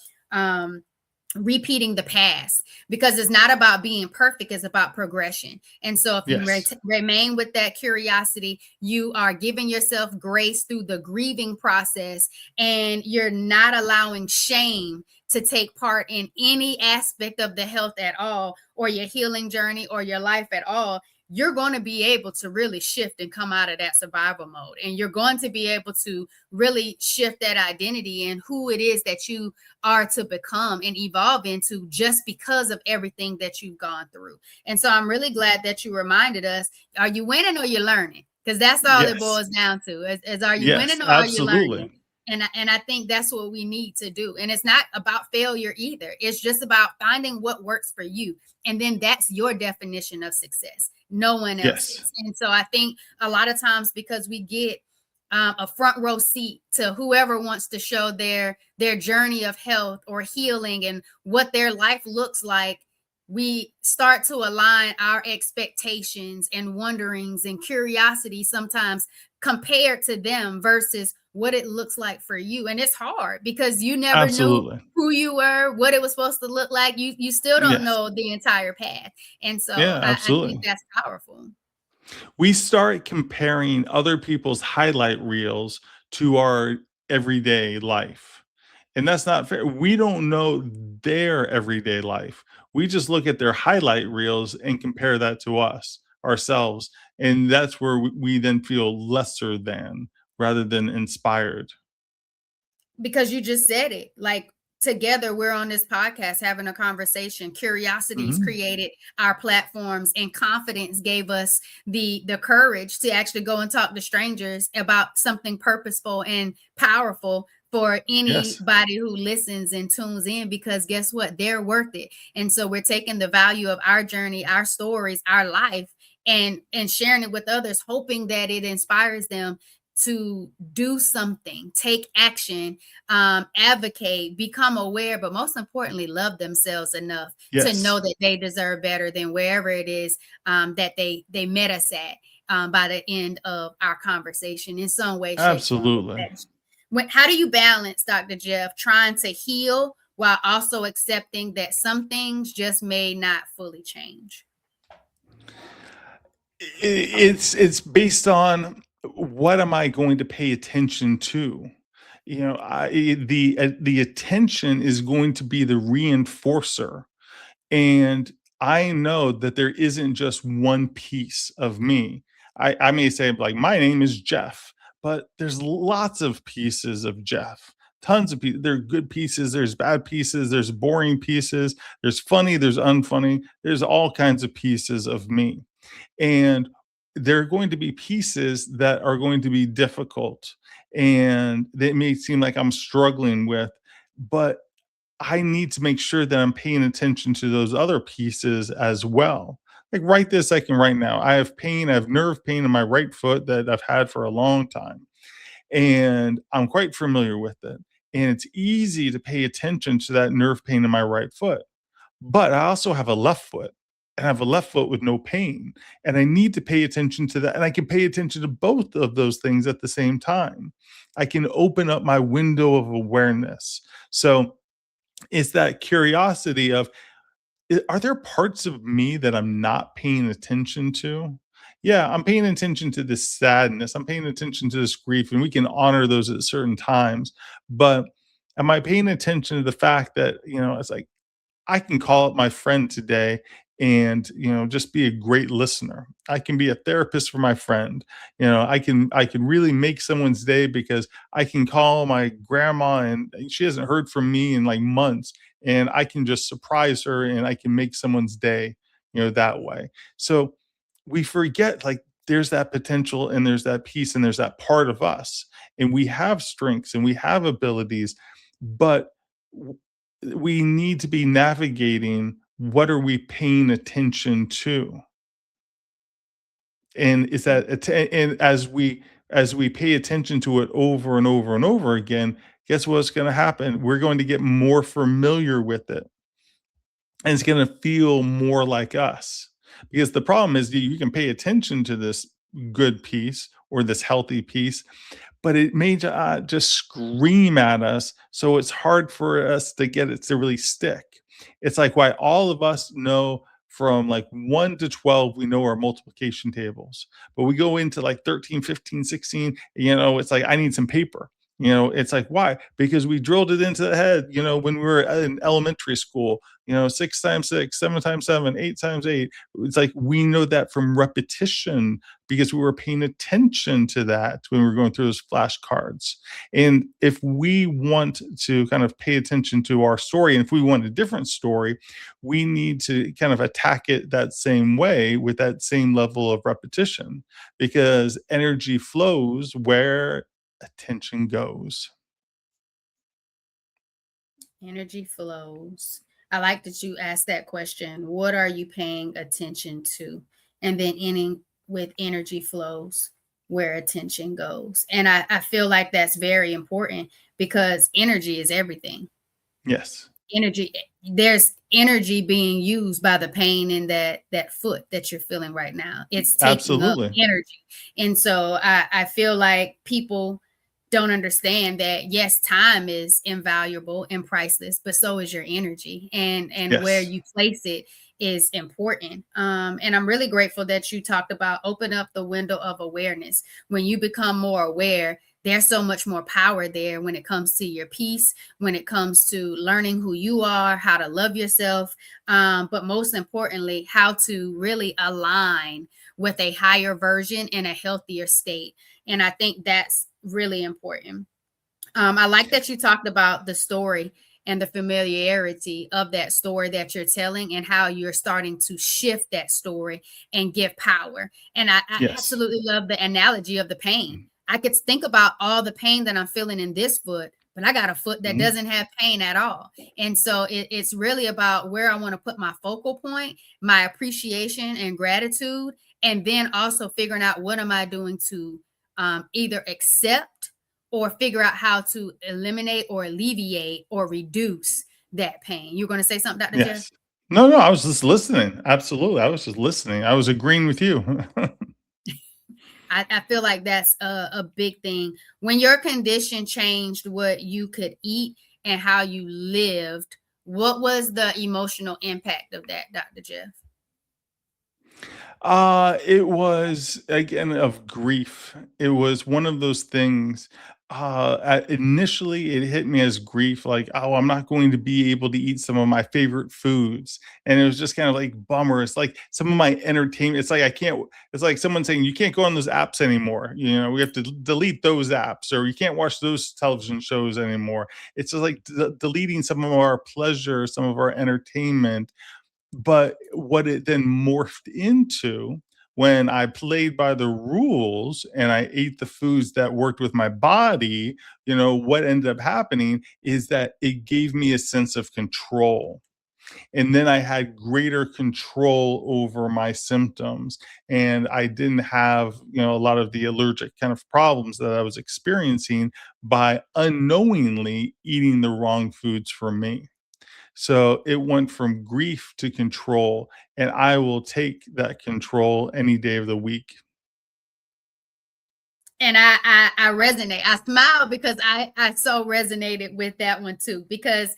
repeating the past, because it's not about being perfect, it's about progression. And so if you Yes. remain with that curiosity, you are giving yourself grace through the grieving process, and you're not allowing shame to take part in any aspect of the health at all, or your healing journey, or your life at all. You're going to be able to really shift and come out of that survival mode, and you're going to be able to really shift that identity and who it is that you are to become and evolve into, just because of everything that you've gone through. And so I'm really glad that you reminded us, are you winning or you're learning? Because that's all it Yes. boils down to, is are you Yes. winning or are you Absolutely. learning? And I think that's what we need to do. And it's not about failure either. It's just about finding what works for you. And then that's your definition of success, no one Yes. else's. And so I think a lot of times, because we get a front row seat to whoever wants to show their journey of health or healing and what their life looks like, we start to align our expectations and wonderings and curiosity sometimes compared to them versus what it looks like for you. And it's hard because you never knew Absolutely. who you were, what it was supposed to look like. You still don't Yes. know the entire path. And so Yeah, I think absolutely. that's powerful. We start comparing other people's highlight reels to our everyday life. And that's not fair. We don't know their everyday life. We just look at their highlight reels and compare that to us, ourselves. And that's where we then feel lesser than, rather than inspired. Because you just said it, like, together we're on this podcast having a conversation. Curiosities Mhm. created our platforms, and confidence gave us the courage to actually go and talk to strangers about something purposeful and powerful for Yes. anybody who listens and tunes in, because guess what, they're worth it. And so we're taking the value of our journey, our stories, our life, and sharing it with others, hoping that it inspires them to do something, take action, advocate, become aware, but most importantly, love themselves enough to Yes. know that they deserve better than wherever it is that they met us at, by the end of our conversation in some way, shape, form, or Absolutely. fashion. How do you balance, Dr. Jeff, trying to heal while also accepting that some things just may not fully change? It's based on, what am I going to pay attention to? The attention is going to be the reinforcer, and I know that there isn't just one piece of me. I may say, like, my name is Jeff, but there's lots of pieces of Jeff. Tons of pieces. There are good pieces, there's bad pieces, there's boring pieces, there's funny, there's unfunny, there's all kinds of pieces of me. And there are going to be pieces that are going to be difficult and they may seem like I'm struggling with, but I need to make sure that I'm paying attention to those other pieces as well. Like right this second, right now, I have pain, I have nerve pain in my right foot that I've had for a long time. And I'm quite familiar with it. And it's easy to pay attention to that nerve pain in my right foot. But I also have a left foot and I have a left foot with no pain. And I need to pay attention to that. And I can pay attention to both of those things at the same time. I can open up my window of awareness. So it's that curiosity of, are there parts of me that I'm not paying attention to? Yeah, I'm paying attention to this sadness. I'm paying attention to this grief, and we can honor those at certain times. But am I paying attention to the fact that, it's like, I can call up my friend today and, just be a great listener. I can be a therapist for my friend. I can really make someone's day because I can call my grandma and she hasn't heard from me in like months, and I can just surprise her and I can make someone's day, that way. So we forget, like, there's that potential and there's that piece and there's that part of us, and we have strengths and we have abilities, but we need to be navigating, what are we paying attention to? And is that and as we pay attention to it over and over and over again, guess what's going to happen? We're going to get more familiar with it, and it's going to feel more like us. Because the problem is, you can pay attention to this good piece or this healthy piece, but it may just scream at us. So it's hard for us to get it to really stick. It's like why all of us know from like 1 to 12, we know our multiplication tables. But we go into like 13, 15, 16, it's like, I need some paper. It's like, why? Because we drilled it into the head, when we were in elementary school, 6 times 6, 7 times 7, 8 times 8. It's like we know that from repetition because we were paying attention to that when we were going through those flashcards. And if we want to kind of pay attention to our story, and if we want a different story, we need to kind of attack it that same way with that same level of repetition, because energy flows where attention goes. Energy flows. I like that you asked that question. What are you paying attention to? And then ending with energy flows where attention goes. And I feel like that's very important because energy is everything. Yes, Energy, there's energy being used by the pain in that foot that you're feeling right now. It's taking up absolutely. energy. And so I feel like people don't understand that yes, time is invaluable and priceless, but so is your energy, and where Yes. you place it is important. And I'm really grateful that you talked about open up the window of awareness. When you become more aware, there's so much more power there when it comes to your peace, when it comes to learning who you are, how to love yourself, but most importantly, how to really align with a higher version in a healthier state. And I think that's really important. I like that you talked about the story and the familiarity of that story that you're telling and how you're starting to shift that story and give power. And I Yes. absolutely love the analogy of the pain. I could think about all the pain that I'm feeling in this foot, but I got a foot that Mhm. doesn't have pain at all. And so it's really about where I want to put my focal point, my appreciation and gratitude, and then also figuring out what am I doing to either accept or figure out how to eliminate or alleviate or reduce that pain. You're going to say something, Dr. Jeff? Yes. No, no, I was just listening. Absolutely. I was just listening. I was agreeing with you. I feel like that's a big thing. When your condition changed what you could eat and how you lived, what was the emotional impact of that, Dr. Jeff? It was again of grief. It was one of those things. Initially, it hit me as grief, like, "Oh, I'm not going to be able to eat some of my favorite foods," and it was just kind of like, bummer. It's like some of my entertainment it's like I can't it's like someone saying, "You can't go on those apps anymore," "We have to delete those apps," or, "You can't watch those television shows anymore." It's just like deleting some of our pleasure, some of our entertainment, but what it then morphed into when I played by the rules and I ate the foods that worked with my body, what ended up happening is that it gave me a sense of control. And then I had greater control over my symptoms. And I didn't have, a lot of the allergic kind of problems that I was experiencing by unknowingly eating the wrong foods for me. So it went from grief to control, and I will take that control any day of the week. And I resonate. I smile because I so resonated with that one too. Because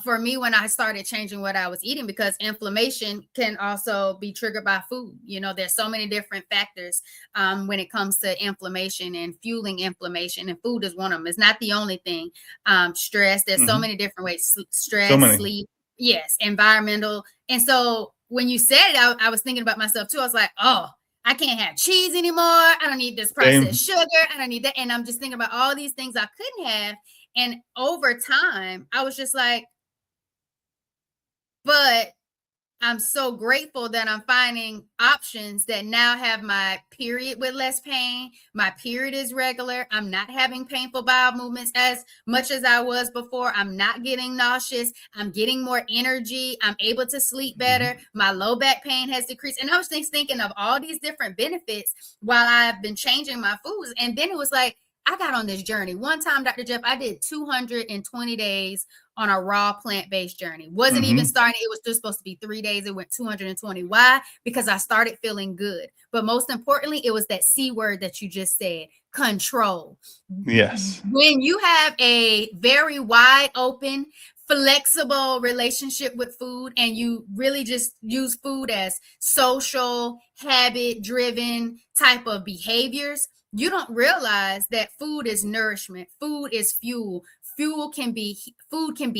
for me, when I started changing what I was eating, because inflammation can also be triggered by food. There's so many different factors when it comes to inflammation and fueling inflammation, and food is one of them. It's not the only thing. Stress. There's so Mhm. many different ways. So Stress, many. sleep, yes, environmental. And so when you said it, I was thinking about myself too. I was like, oh, I can't have cheese anymore. I don't need this processed Same. sugar. I don't need that. And I'm just thinking about all these things I couldn't have. And over time, I was just like, but I'm so grateful that I'm finding options that now have my period with less pain. My period is regular. I'm not having painful bowel movements as much as I was before. I'm not getting nauseous. I'm getting more energy. I'm able to sleep better. Mhm. My low back pain has decreased. And I was just thinking of all these different benefits while I've been changing my foods. And then it was like, I got on this journey. One time, Dr. Jeff, I did 220 days on a raw plant-based journey. Wasn't even Mhm. starting, it was just supposed to be 3 days. It went 220. Why? Because I started feeling good. But most importantly, it was that C word that you just said, control. Yes. When you have a very wide open, flexible relationship with food, and you really just use food as social, habit driven type of behaviors, you don't realize that food is nourishment, food is fuel. Food can be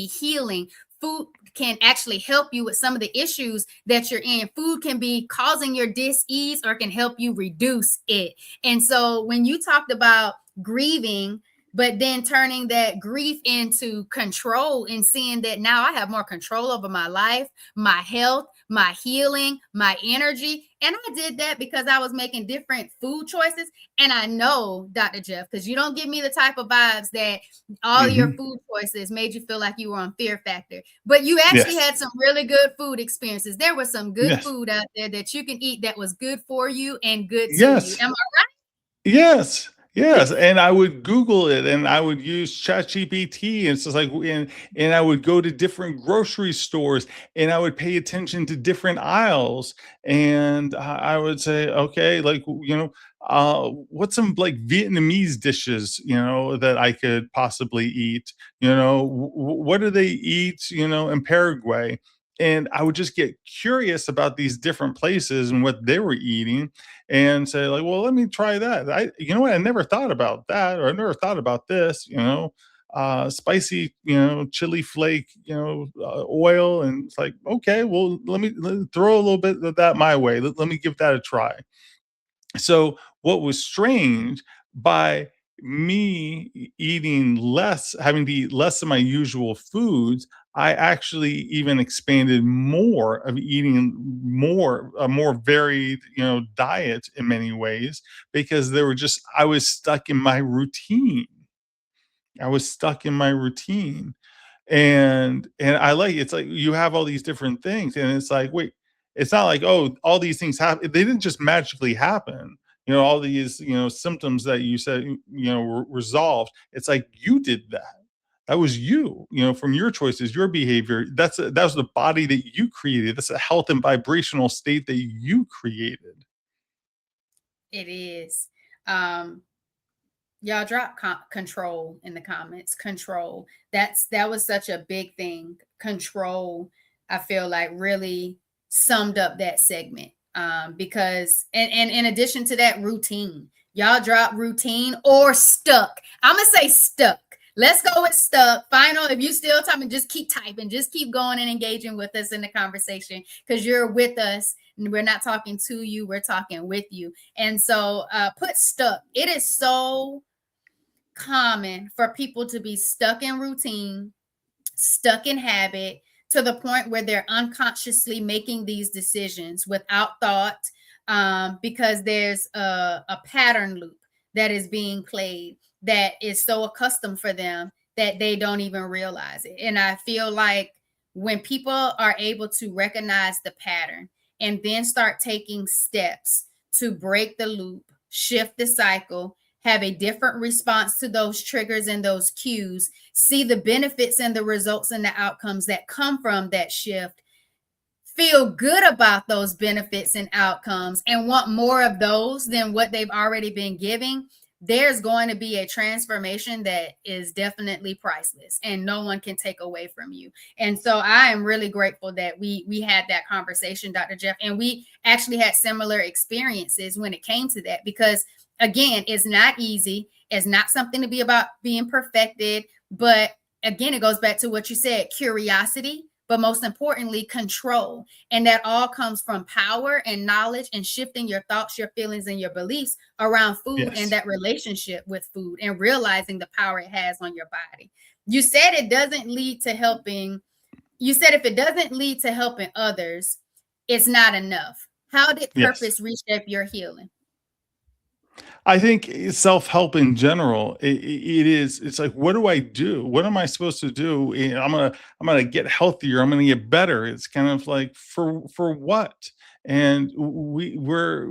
healing. Food can actually help you with some of the issues that you're in. Food can be causing your dis-ease or can help you reduce it. And so when you talked about grieving, but then turning that grief into control and seeing that now I have more control over my life, my health, my healing, my energy. And I did that because I was making different food choices. And I know, Dr. Jeff, because you don't give me the type of vibes that all your Mhm. food choices made you feel like you were on Fear Factor. But you actually Yes. had some really good food experiences. There was some good Yes. food out there that you can eat that was good for you and good to you. Yes. Am Yes, I yes, and I would Google it, and I would use ChatGPT, and it's just like, and I would go to different grocery stores, and I would pay attention to different aisles, and I would say, okay, like, what's some like Vietnamese dishes, that I could possibly eat, what do they eat, in Paraguay? And I would just get curious about these different places and what they were eating, and say like, well, let me try that. You know what? I never thought about that, or I never thought about this. Spicy, chili flake, oil, and it's like, okay, well, let me throw a little bit of that my way. Let me give that a try. So what was strange, by me eating less, having to eat less of my usual foods, I actually even expanded more of eating more, a more varied, diet in many ways, because I was stuck in my routine. I was stuck in my routine. And I like, it's like you have all these different things, and it's like, wait, it's not like, oh, all these things happen. They didn't just magically happen. All these, symptoms that you said, resolved. It's like you did that. That was you, from your choices, your behavior. That was the body that you created. That's a health and vibrational state that you created. It is. Um, y'all drop control in the comments. Control. That was such a big thing. Control. I feel like really summed up that segment. Because and in addition to that, routine. Y'all drop routine or stuck. I'm gonna say stuck. Let's go with stuck. Final. If you still typing, just keep typing. Just keep going and engaging with us in the conversation because you're with us. We're not talking to you. We're talking with you. And so, put stuck. It is so common for people to be stuck in routine, stuck in habit, to the point where they're unconsciously making these decisions without thought, because there's a pattern loop that is being played that is so accustomed for them that they don't even realize it. And I feel like when people are able to recognize the pattern and then start taking steps to break the loop, shift the cycle, have a different response to those triggers and those cues, see the benefits and the results and the outcomes that come from that shift, feel good about those benefits and outcomes, and want more of those than what they've already been giving, there's going to be a transformation that is definitely priceless and no one can take away from you. And so I am really grateful that we had that conversation, Dr. Jeff, and we actually had similar experiences when it came to that, because again, it's not easy. It's not something to be about being perfected. But again, it goes back to what you said, curiosity, but most importantly, control. And that all comes from power and knowledge and shifting your thoughts, your feelings, and your beliefs around food and Yes. that relationship with food and realizing the power it has on your body. You said it doesn't lead to helping. You said if it doesn't lead to helping others, it's not enough. How did Yes. purpose reshape your healing? I think self-help in general, it is, it's like, what do I do? What am I supposed to do? I'm gonna get healthier. I'm gonna get better. It's kind of like, for what? And we're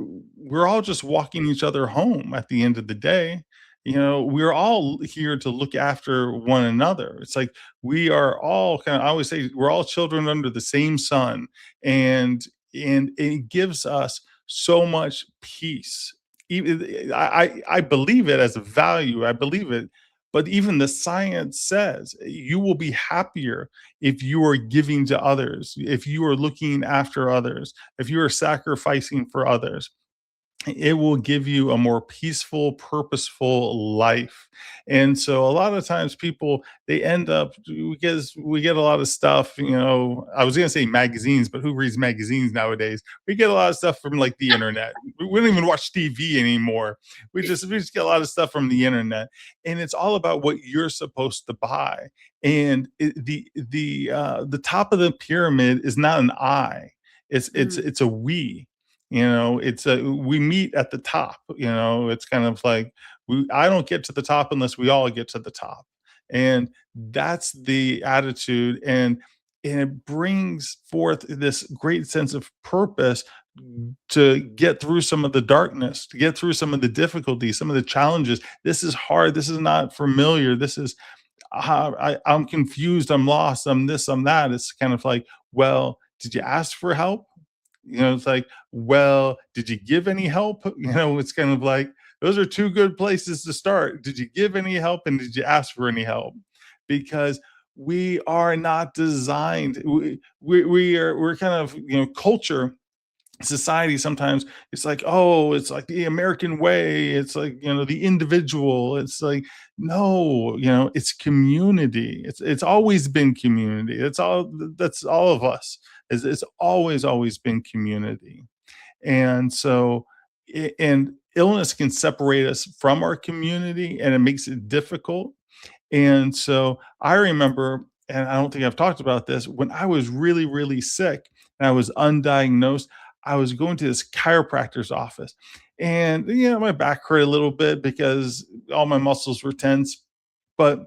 all just walking each other home at the end of the day. We're all here to look after one another. It's like we are all kind of, I always say, we're all children under the same sun, and it gives us so much peace. Even I believe it as a value, I believe it, but even the science says you will be happier if you are giving to others, if you are looking after others, if you are sacrificing for others. It will give you a more peaceful, purposeful life. And so a lot of times people, they end up, because we get a lot of stuff, I was going to say magazines, but who reads magazines nowadays? We get a lot of stuff from like the internet. We don't even watch TV anymore. We just get a lot of stuff from the internet, and it's all about what you're supposed to buy. And the top of the pyramid is not an I. It's a we. It's a we meet at the top. It's kind of like, I don't get to the top unless we all get to the top. And that's the attitude. And it brings forth this great sense of purpose to get through some of the darkness, to get through some of the difficulties, some of the challenges. This is hard, this is not familiar, this is, I'm confused, I'm lost, I'm this, I'm that. It's kind of like, well, did you ask for help? It's like, well, did you give any help? It's kind of like, those are two good places to start. Did you give any help, and did you ask for any help? Because we are not designed. We're kind of, culture, society, sometimes it's like, oh, it's like the American way, it's like, the individual. It's like, no, it's community. It's always been community. That's all of us. It's always been community. And so, and illness can separate us from our community, and it makes it difficult. And so I remember, and I don't think I've talked about this, when I was really, really sick and I was undiagnosed, I was going to this chiropractor's office. And, my back hurt a little bit because all my muscles were tense. But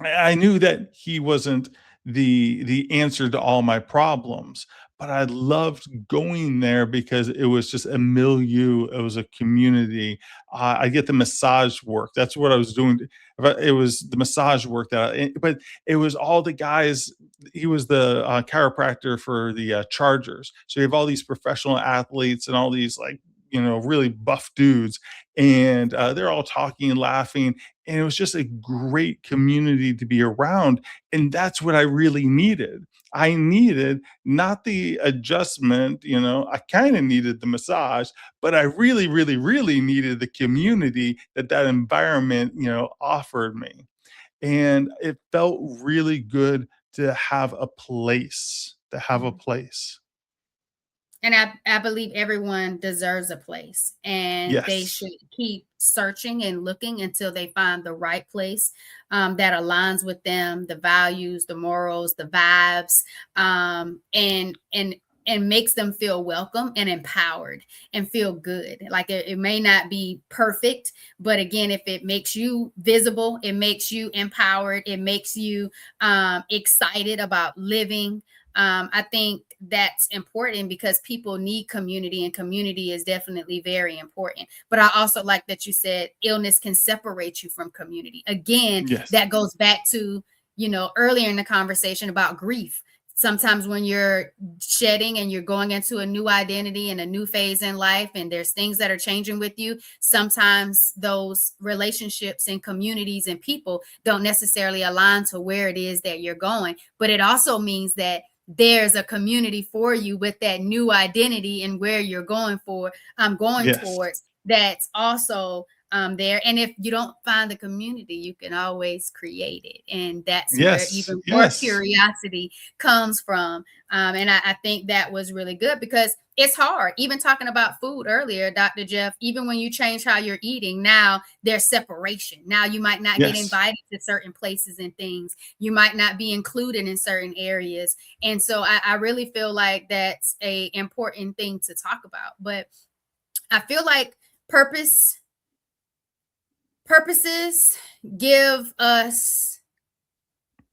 I knew that he wasn't the answer to all my problems, but I loved going there because it was just a milieu. It was a community. I get the massage work. That's what I was doing. But it was the massage work but it was all the guys. He was the chiropractor for the Chargers. So you have all these professional athletes and all these, like, really buff dudes, and they're all talking and laughing, and it was just a great community to be around. And that's what I really needed. I needed not the adjustment, I kind of needed the massage, but I really, really, really needed the community that that environment, offered me. And it felt really good to have a place, to have a Mhm. place. And I believe everyone deserves a place, and they Yes. should keep searching and looking until they find the right place that aligns with them, the values, the morals, the vibes, and makes them feel welcome and empowered and feel good. Like it may not be perfect, but again, if it makes you visible, it makes you empowered, it makes you excited about living. I think that's important because people need community, and community is definitely very important. But I also like that you said illness can separate you from community. Again, Yes. that goes back to, earlier in the conversation about grief. Sometimes when you're shedding and you're going into a new identity and a new phase in life, and there's things that are changing with you, sometimes those relationships and communities and people don't necessarily align to where it is that you're going. But it also means that there's a community for you with that new identity and where you're going Yes. towards, that's also there. And if you don't find the community, you can always create it, and that's where Yes. even more Yes. curiosity comes from. And I think that was really good because it's hard. Even talking about food earlier, Dr. Jeff, even when you change how you're eating, now there's separation. Now you might not get Yes. invited to certain places and things, you might not be included in certain areas. And so I really feel like that's a important thing to talk about. But I feel like purpose purposes give us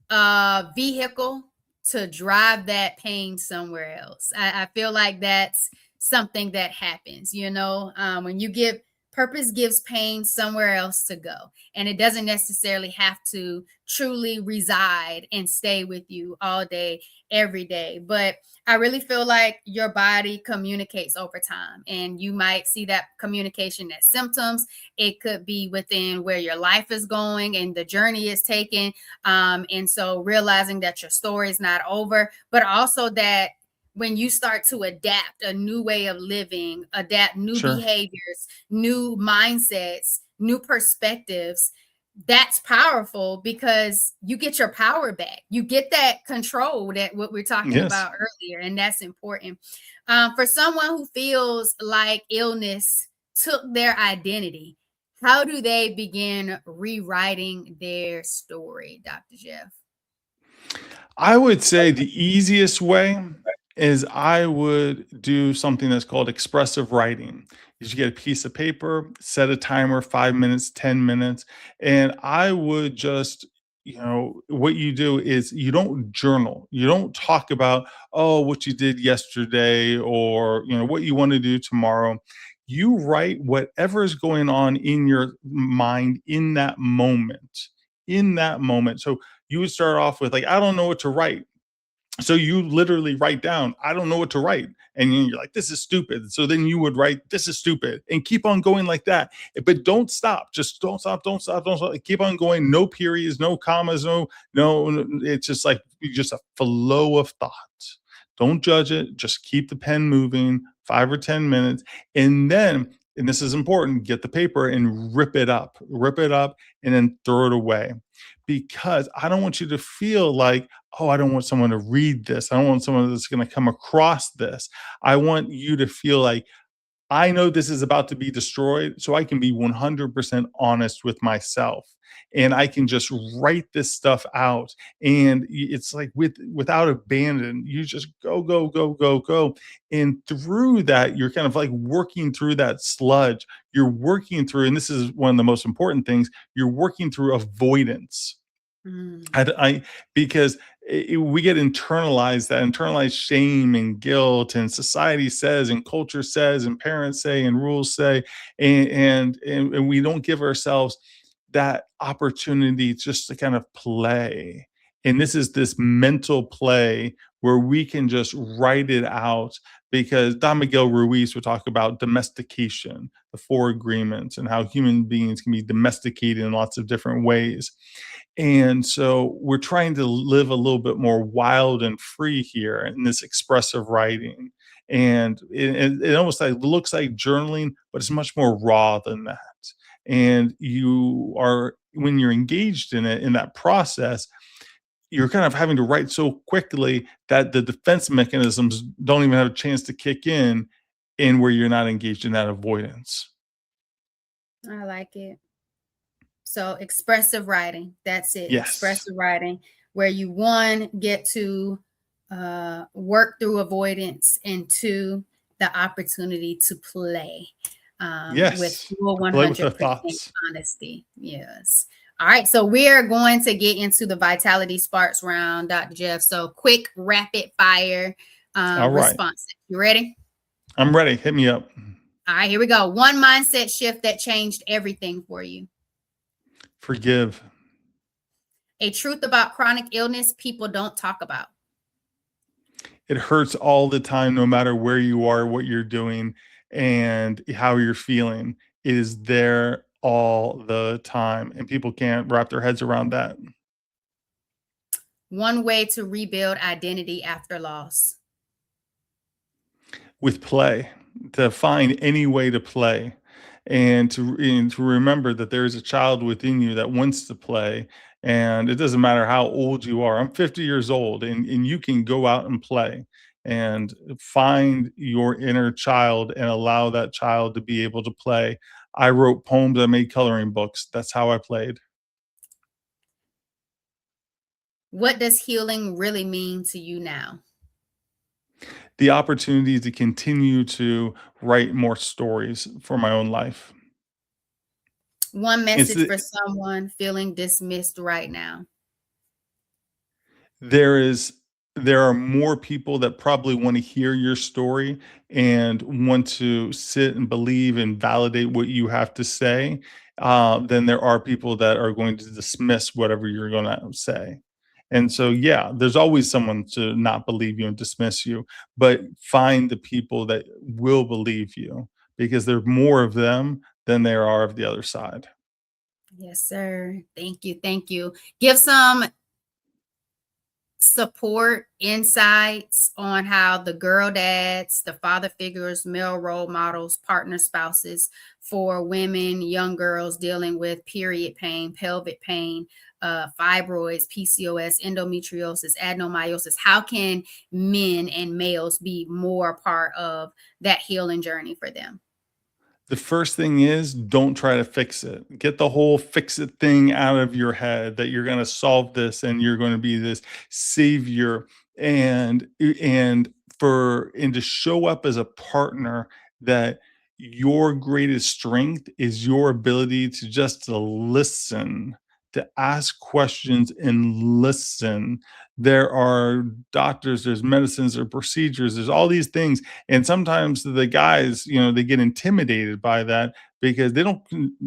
a vehicle to drive that pain somewhere else. I feel like that's something that happens, when you give purpose gives pain somewhere else to go. And it doesn't necessarily have to truly reside and stay with you all day, every day. But I really feel like your body communicates over time, and you might see that communication as symptoms. It could be within where your life is going and the journey is taken, and so realizing that your story is not over, but also that when you start to adapt a new way of living, adapt new Sure. behaviors, new mindsets, new perspectives, that's powerful because you get your power back. You get that control, that what we're talking Yes. about earlier, and that's important. For someone who feels like illness took their identity, how do they begin rewriting their story, Dr. Jeff? I would say the easiest way is I would do something that's called expressive writing. Is you get a piece of paper, set a timer, 5 minutes, 10 minutes, and I would just, what you do is you don't journal. You don't talk about, oh, what you did yesterday or, what you want to do tomorrow. You write whatever is going on in your mind in that moment. In that moment. So you would start off with like, I don't know what to write. So you literally write down, I don't know what to write. And you're like, this is stupid. So then you would write, this is stupid, and keep on going like that. But don't stop. Just don't stop, don't stop, don't stop. Keep on going. No periods, no commas, no. It's just like just a flow of thought. Don't judge it. Just keep the pen moving 5 or 10 minutes. And then, and this is important, get the paper and rip it up, and then throw it away. Because I don't want you to feel like, oh, I don't want someone to read this. I don't want someone that's going to come across this. I want you to feel like, I know this is about to be destroyed, so I can be 100% honest with myself. And I can just write this stuff out. And it's like without abandon, you just go, go, go, go, go. And through that, you're kind of like working through that sludge. You're working through, and this is one of the most important things, you're working through avoidance. Mm. I because we get internalized, that internalized shame and guilt, and society says, and culture says, and parents say, and rules say, and we don't give ourselves that opportunity just to kind of play. And this is this mental play where we can just write it out, because Don Miguel Ruiz would talk about domestication, the four agreements, and how human beings can be domesticated in lots of different ways. And so we're trying to live a little bit more wild and free here in this expressive writing. And it almost like looks like journaling, but it's much more raw than that. And you are, when you're engaged in it, in that process, you're kind of having to write so quickly that the defense mechanisms don't even have a chance to kick in where you're not engaged in that avoidance. I like it. So expressive writing, that's it. Yes. Expressive writing, where you one get to work through avoidance, and two, the opportunity to play with Yes. full Play with the 100% thoughts. honesty. Yes. All right. So we're going to get into the Vitality Sparks round, Dr. Jeff. So quick, rapid fire All right. response. You ready? I'm ready. Hit me up. All right, here we go. One mindset shift that changed everything for you. Forgive. A truth about chronic illness people don't talk about. It hurts all the time, no matter where you are, what you're doing, and how you're feeling. It is there all the time, and people can't wrap their heads around that. One way to rebuild identity after loss. With play, to find any way to play, and to remember that there is a child within you that wants to play, and it doesn't matter how old you are. I'm 50 years old, and you can go out and play and find your inner child and allow that child to be able to play. I wrote poems, I made coloring books. That's how I played. What does healing really mean to you now? The opportunity to continue to write more stories for my own life. One It's message the for someone feeling dismissed right now. there is there are more people that probably want to hear your story and want to sit and believe and validate what you have to say, than there are people that are going to dismiss whatever you're going to say. And so, yeah, there's always someone to not believe you and dismiss you, but find the people that will believe you, because there's more of them than there are of the other side. Yes, sir. Thank you. Thank you. Give some support, insights on how the girl dads, the father figures, male role models, partner spouses for women, young girls dealing with period pain, pelvic pain, fibroids, PCOS, endometriosis, adenomyosis. How can men and males be more part of that healing journey for them? The first thing is, don't try to fix it. Get the whole fix it thing out of your head, that you're going to solve this and you're going to be this savior, and and to show up as a partner, that your greatest strength is your ability to just to listen, to ask questions and listen. There are doctors, there's medicines, there are procedures, there's all these things, and sometimes the guys, they get intimidated by that, because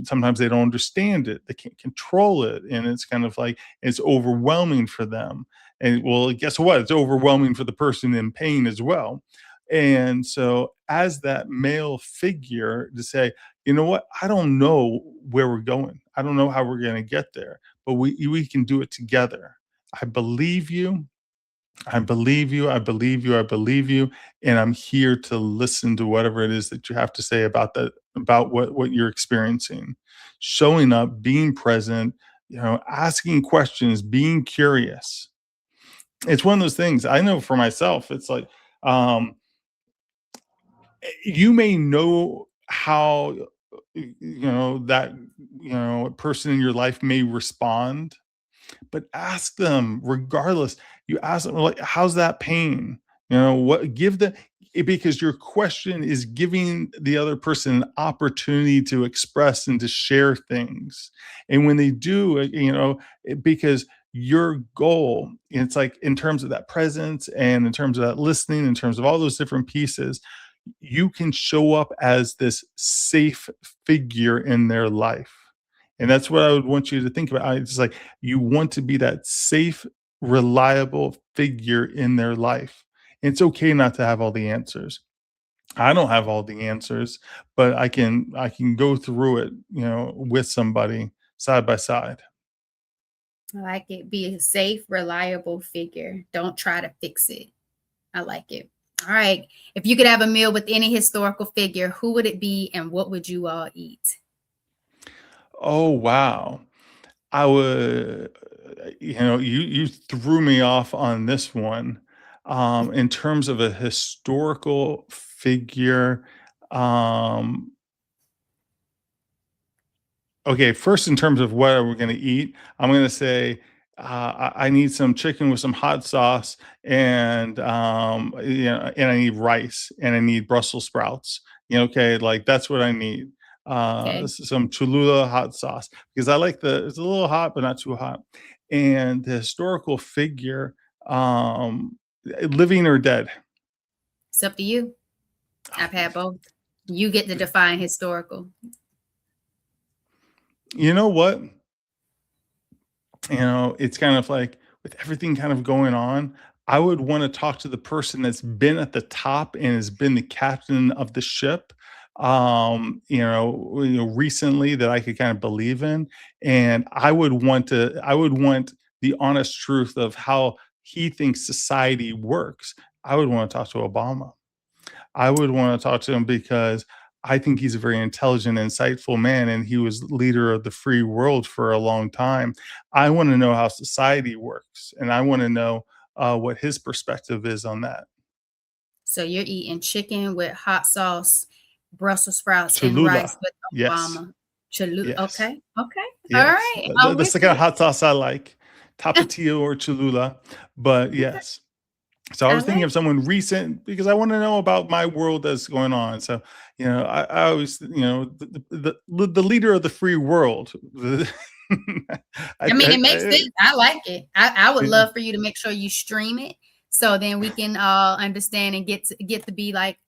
sometimes they don't understand it, they can't control it, and it's kind of like it's overwhelming for them. And well, guess what, it's overwhelming for the person in pain as well. And so, as that male figure, to say, you know what, I don't know where we're going, I don't know how we're going to get there, but we can do it together. I believe you, I believe you, I believe you, I believe you, and I'm here to listen to whatever it is that you have to say about that, about what you're experiencing. Showing up, being present, asking questions, being curious. It's one of those things I know for myself. It's like, um, you may know how, that, person in your life may respond, but ask them regardless. You ask them, like, how's that pain? What, give the because your question is giving the other person an opportunity to express and to share things. And when they do, because your goal, it's like, in terms of that presence and in terms of that listening, in terms of all those different pieces, you can show up as this safe figure in their life. And that's what I would want you to think about. It's like, you want to be that safe reliable figure in their life. It's okay not to have all the answers. I don't have all the answers, but I can go through it, with somebody side by side. I like it. Be a safe, reliable figure. Don't try to fix it. I like it. All right. If you could have a meal with any historical figure, who would it be and what would you all eat? Oh, wow. I would, you threw me off on this one. In terms of a historical figure, um, okay, first in terms of what are we gonna eat, I'm gonna say, I need some chicken with some hot sauce and, and I need rice and I need Brussels sprouts. Okay, like that's what I need. Okay. Some Cholula hot sauce because I like it's a little hot, but not too hot. And the historical figure, living or dead. It's up to you. I've Oh, had both. You get to define historical. you know what? It's kind of like with everything kind of going on, I would want to talk to the person that's been at the top and has been the captain of the ship. Recently that I could kind of believe in, and I would want the honest truth of how he thinks society works. I would want to talk to Obama. I would want to talk to him because I think he's a very intelligent, insightful man, and he was leader of the free world for a long time. I want to know how society works, and I want to know what his perspective is on that. So you're eating chicken with hot sauce, Brussels sprouts, and rice Cholula, with yes, Obama. Chalu yes, Okay. Okay. All yes. right. I'm That's with the kind of you. hot sauce I like, Tapatio or Cholula, but Okay. yes. So I I was thinking like of someone recent because I want to know about my world that's going on. So, I always, the leader of the free world. I mean, it makes I sense. I like it. I would yeah. love for you to make sure you stream it so then we can all understand and get to be like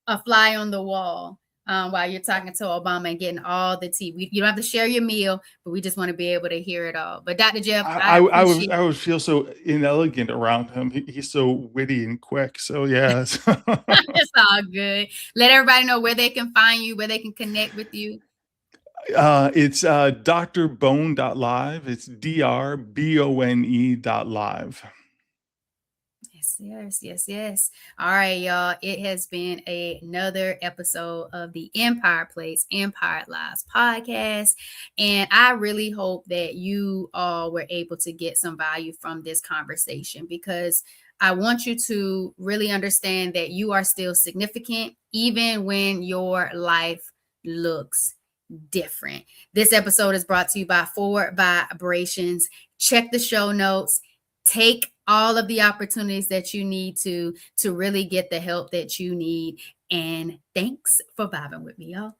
a fly on the wall while you're talking to Obama and getting all the tea. You don't have to share your meal, but we just want to be able to hear it all. But Dr. Jeff, I appreciate I would feel so inelegant around him. He's so witty and quick. So yes. it's all good. Let everybody know where they can find you, where they can connect with you. It's drbone.live. It's drbone.live. Yes, yes, yes, yes. All right, y'all. It has been another episode of the Empire Plates, Empire Lives podcast. And I really hope that you all were able to get some value from this conversation because I want you to really understand that you are still significant, even when your life looks different. This episode is brought to you by Forward Vibrations. Check the show notes. Take all of the opportunities that you need to really get the help that you need. And thanks for vibing with me, y'all.